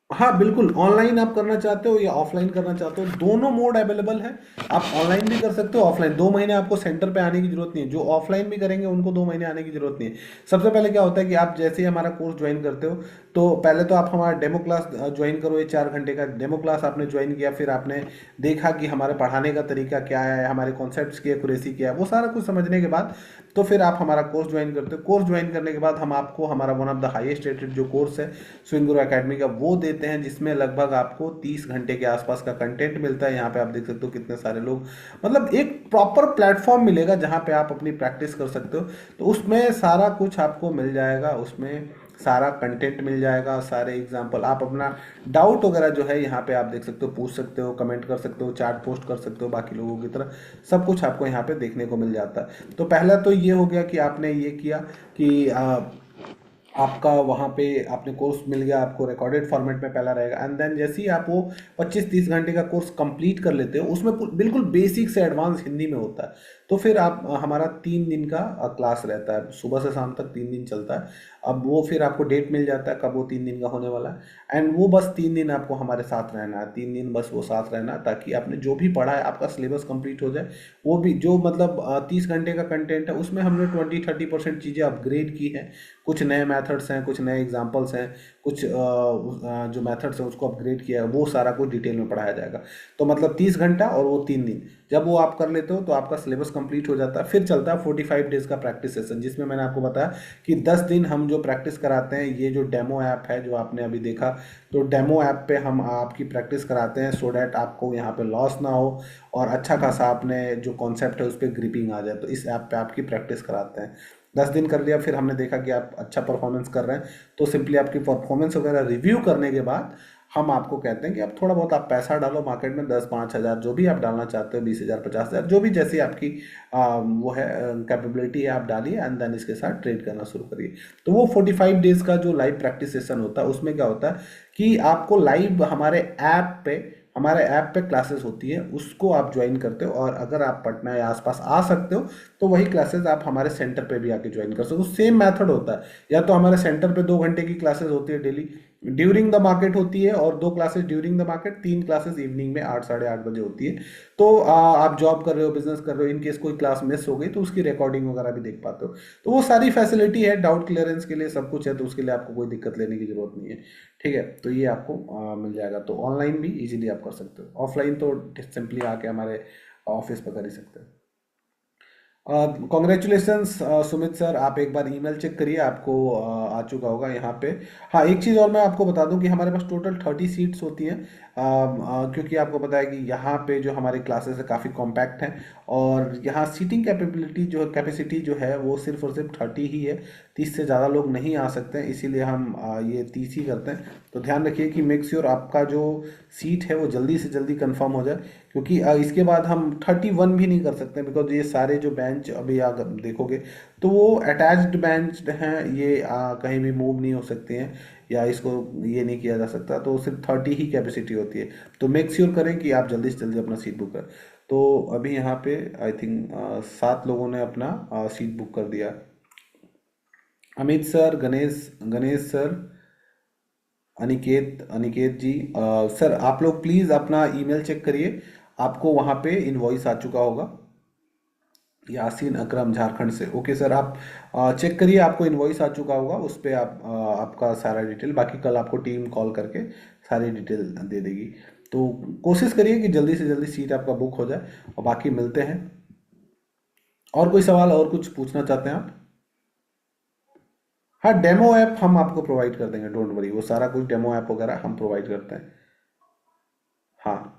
A: हाँ बिल्कुल, ऑनलाइन आप करना चाहते हो या ऑफलाइन करना चाहते हो, दोनों मोड अवेलेबल है। आप ऑनलाइन भी कर सकते हो, ऑफलाइन। 2 महीने आपको सेंटर पे आने की जरूरत नहीं है। जो ऑफलाइन भी करेंगे उनको 2 महीने आने की जरूरत नहीं है। सबसे पहले क्या होता है कि आप जैसे ही हमारा कोर्स ज्वाइन करते हो, तो पहले तो आप हमारा डेमो क्लास ज्वाइन करो। ये 4 घंटे का डेमो क्लास आपने ज्वाइन किया, फिर आपने देखा कि हमारे पढ़ाने का तरीका क्या है, हमारे कॉन्सेप्ट्स की एक्यूरेसी क्या है, वो सारा कुछ समझने के बाद तो फिर आप हमारा कोर्स ज्वाइन करते हो। कोर्स ज्वाइन करने के बाद हम आपको हमारा one of the highest rated जो कोर्स है स्विंग गुरु एकेडमी का वो देते हैं, जिसमें लगभग आपको 30 घंटे के आसपास का कंटेंट मिलता है। यहाँ पे आप देख सकते हो कितने सारे लोग, मतलब एक प्रॉपर प्लेटफॉर्म मिलेगा जहाँ पे आप अपनी प्रैक्टिस कर सकते हो। तो उसमें सारा कुछ आपको मिल जाएगा, उसमें सारा कंटेंट मिल जाएगा, सारे एग्जाम्पल, आप अपना डाउट वगैरह जो है यहाँ पे आप देख सकते हो, पूछ सकते हो, कमेंट कर सकते हो, चार्ट पोस्ट कर सकते हो बाकी लोगों की तरह। सब कुछ आपको यहाँ पे देखने को मिल जाता है। तो पहला तो ये हो गया कि आपने ये किया कि आपका वहाँ पे आपने कोर्स मिल गया, आपको रिकॉर्डेड फॉर्मेट में पहला रहेगा। एंड देन जैसे ही आप वो 25-30 घंटे का कोर्स कंप्लीट कर लेते हो, उसमें बिल्कुल बेसिक से एडवांस हिंदी में होता है। तो फिर आप हमारा 3 दिन का क्लास रहता है, सुबह से शाम तक 3 दिन चलता है। अब वो फिर आपको डेट मिल जाता है कब वो 3 दिन का होने वाला है, एंड वो बस 3 दिन आपको हमारे साथ रहना है। 3 दिन बस वो साथ रहना है, ताकि आपने जो भी पढ़ा है आपका सिलेबस कंप्लीट हो जाए। वो भी जो मतलब 30 घंटे का कंटेंट है उसमें हमने 20-30% चीज़ें अपग्रेड की हैं। कुछ नए मेथड्स हैं, कुछ नए एग्जांपल्स हैं, कुछ जो मेथड्स हैं उसको अपग्रेड किया है, वो सारा कुछ डिटेल में पढ़ाया जाएगा। तो मतलब 30 घंटा और वो 3 दिन, जब वो आप कर लेते हो तो आपका सिलेबस कंप्लीट हो जाता है। फिर चलता है 45 डेज का प्रैक्टिस सेशन, जिसमें मैंने आपको बताया कि 10 दिन हम जो प्रैक्टिस कराते हैं, ये जो डेमो ऐप है जो आपने अभी देखा, तो डेमो ऐप पे हम आपकी प्रैक्टिस कराते हैं, सो डैट आपको यहाँ पे लॉस ना हो और अच्छा खासा आपने जो कॉन्सेप्ट है उस पर ग्रिपिंग आ जाए। तो इस ऐप पे आपकी प्रैक्टिस कराते हैं। 10 दिन कर लिया, फिर हमने देखा कि आप अच्छा परफॉर्मेंस कर रहे हैं, तो सिंपली आपकी परफॉर्मेंस वगैरह रिव्यू करने के बाद हम आपको कहते हैं कि आप थोड़ा बहुत आप पैसा डालो मार्केट में, 10-5 हज़ार जो भी आप डालना चाहते हो, 20 हज़ार 50 हज़ार, जो भी जैसी आपकी वो है कैपेबिलिटी है, आप डालिए एंड देन इसके साथ ट्रेड करना शुरू करिए। तो वो 45 डेज का जो लाइव प्रैक्टिस सेशन होता है, उसमें क्या होता है कि आपको लाइव हमारे ऐप पे क्लासेस होती है, उसको आप ज्वाइन करते हो। और अगर आप पटना या आसपास आ सकते हो तो वही क्लासेस आप हमारे सेंटर पे भी आके ज्वाइन कर सकते हो। सेम मेथड होता है, या तो हमारे सेंटर पे 2 घंटे की क्लासेस होती है डेली ड्यूरिंग द मार्केट होती है, और 2 classes during the market, 3 classes evening में 8-8:30 बजे होती है। तो आप जॉब कर रहे हो, बिजनेस कर रहे हो, इन केस कोई क्लास मिस हो गई तो उसकी रिकॉर्डिंग वगैरह भी देख पाते हो। तो वो सारी फैसिलिटी है, डाउट क्लियरेंस के लिए सब कुछ है, तो उसके लिए आपको कोई दिक्कत लेने की जरूरत नहीं है। ठीक है, तो ये आपको मिल जाएगा। तो ऑनलाइन भी इजीली आप कर सकते हो, ऑफलाइन तो सिंपली आके हमारे ऑफिस पर कर ही सकते हो। कॉन्ग्रेचुलेशंस सुमित सर, आप एक बार ईमेल चेक करिए, आपको आ चुका होगा यहाँ पे। हाँ, एक चीज़ और मैं आपको बता दूं कि हमारे पास टोटल 30 सीट्स होती हैं, क्योंकि आपको पता है कि यहाँ पे जो हमारी क्लासेस है काफ़ी कॉम्पैक्ट हैं, और यहाँ सीटिंग कैपेसिटी जो है वो सिर्फ और सिर्फ 30 ही है। 30 से ज़्यादा लोग नहीं आ सकते हैं, इसीलिए हम ये 30 ही करते हैं। तो ध्यान रखिए कि मेक श्योर आपका जो सीट है वो जल्दी से जल्दी कंफर्म हो जाए, क्योंकि इसके बाद हम 31 भी नहीं कर सकते, बिकॉज ये सारे जो बेंच अभी अगर देखोगे तो वो अटैच्ड बेंच हैं, ये कहीं भी मूव नहीं हो सकते हैं, या इसको ये नहीं किया जा सकता, तो सिर्फ 30 ही कैपेसिटी होती है। तो मेक श्योर करें कि आप जल्दी से जल्दी अपना सीट बुक करें। तो अभी यहाँ पे आई थिंक 7 लोगों ने अपना सीट बुक कर दिया। अमित सर, गणेश गणेश सर, अनिकेत अनिकेत जी, सर आप लोग प्लीज़ अपना ईमेल चेक करिए, आपको वहाँ पे इनवॉइस आ चुका होगा। यासीन अकरम झारखंड से, ओके सर, आप चेक करिए, आपको इनवॉइस आ चुका होगा, उस पे आप आपका सारा डिटेल, बाकी कल आपको टीम कॉल करके सारी डिटेल दे देगी। तो कोशिश करिए कि जल्दी से जल्दी सीट आपका बुक हो जाए, और बाकी मिलते हैं। और कोई सवाल और कुछ पूछना चाहते हैं आप? हाँ, डेमो ऐप हम आपको प्रोवाइड कर देंगे, डोंट वरी, वो सारा कुछ डेमो ऐप वगैरह हम प्रोवाइड करते हैं। हाँ,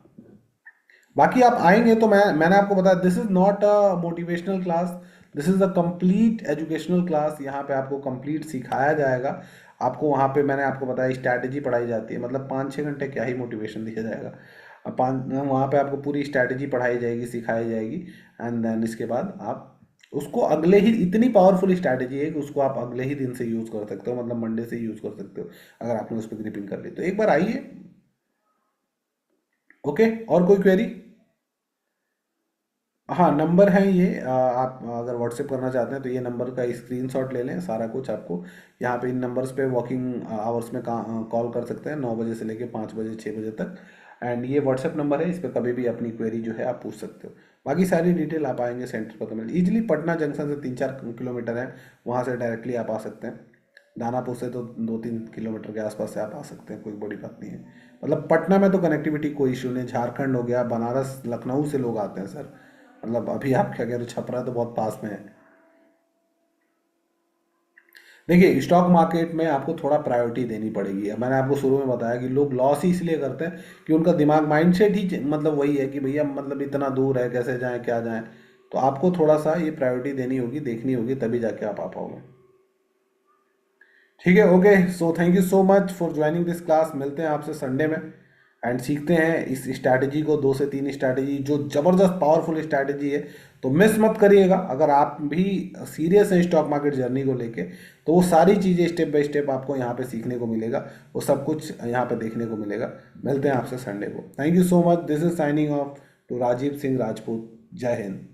A: बाकी आप आएंगे तो मैंने आपको बताया, this is not a motivational class, this is a complete educational class. यहाँ पे आपको कंप्लीट सिखाया जाएगा। आपको वहाँ पे मैंने आपको बताया स्ट्रैटेजी पढ़ाई जाती है, मतलब 5-6 घंटे क्या ही मोटिवेशन दिया जाएगा। अब पाँच वहाँ पे आपको पूरी स्ट्रैटेजी पढ़ाई जाएगी, सिखाई जाएगी, एंड देन इसके बाद आप उसको अगले ही, इतनी पावरफुल स्ट्रैटेजी है कि उसको आप अगले ही दिन से यूज़ कर सकते हो, मतलब मंडे से यूज़ कर सकते हो, अगर आपने उस पर ग्रिपिंग कर ली तो। एक बार आइए। ओके, और कोई क्वेरी? हाँ, नंबर है ये, आप अगर व्हाट्सएप करना चाहते हैं तो ये नंबर का स्क्रीनशॉट ले लें, सारा कुछ आपको यहाँ पे इन नंबर्स पे वर्किंग आवर्स में कॉल कर सकते हैं, 9 बजे से लेके 5 बजे 6 बजे तक। एंड ये व्हाट्सएप नंबर है, इस पर कभी भी अपनी क्वेरी जो है आप पूछ सकते हो। बाकी सारी डिटेल आप आएंगे सेंटर पर तो मिल ईजिली, पटना जंक्शन से 3-4 किलोमीटर है, वहाँ से डायरेक्टली आप आ सकते हैं। दानापुर से तो 2-3 किलोमीटर के आसपास से आप आ सकते हैं, कोई बड़ी बात नहीं है। मतलब पटना में तो कनेक्टिविटी कोई इशू नहीं, झारखंड हो गया, बनारस लखनऊ से लोग आते हैं सर, मतलब अभी आप क्या कह रहे हो, छपरा तो बहुत पास में है। देखिए, स्टॉक मार्केट में आपको थोड़ा प्रायोरिटी देनी पड़ेगी। अब मैंने आपको शुरू में बताया कि लोग लॉस ही इसलिए करते हैं कि उनका दिमाग माइंडसेट ही मतलब वही है कि भैया मतलब इतना दूर है, कैसे जाएं क्या जाएं। तो आपको थोड़ा सा ये प्रायोरिटी देनी होगी, देखनी होगी, तभी जाके आप आ पाओगे। ठीक है, okay, so thank you so much for joining this class. मिलते हैं आपसे संडे में, एंड सीखते हैं इस स्ट्रैटेजी को, 2 से 3 स्ट्रैटेजी जो ज़बरदस्त पावरफुल स्ट्रैटेजी है। तो मिस मत करिएगा, अगर आप भी सीरियस हैं स्टॉक मार्केट जर्नी को लेके, तो वो सारी चीज़ें स्टेप बाय स्टेप आपको यहाँ पे सीखने को मिलेगा, वो सब कुछ यहाँ पे देखने को मिलेगा। मिलते हैं आपसे संडे को। Thank you so much, this is signing off to Rajiv Singh Rajput. जय हिंद।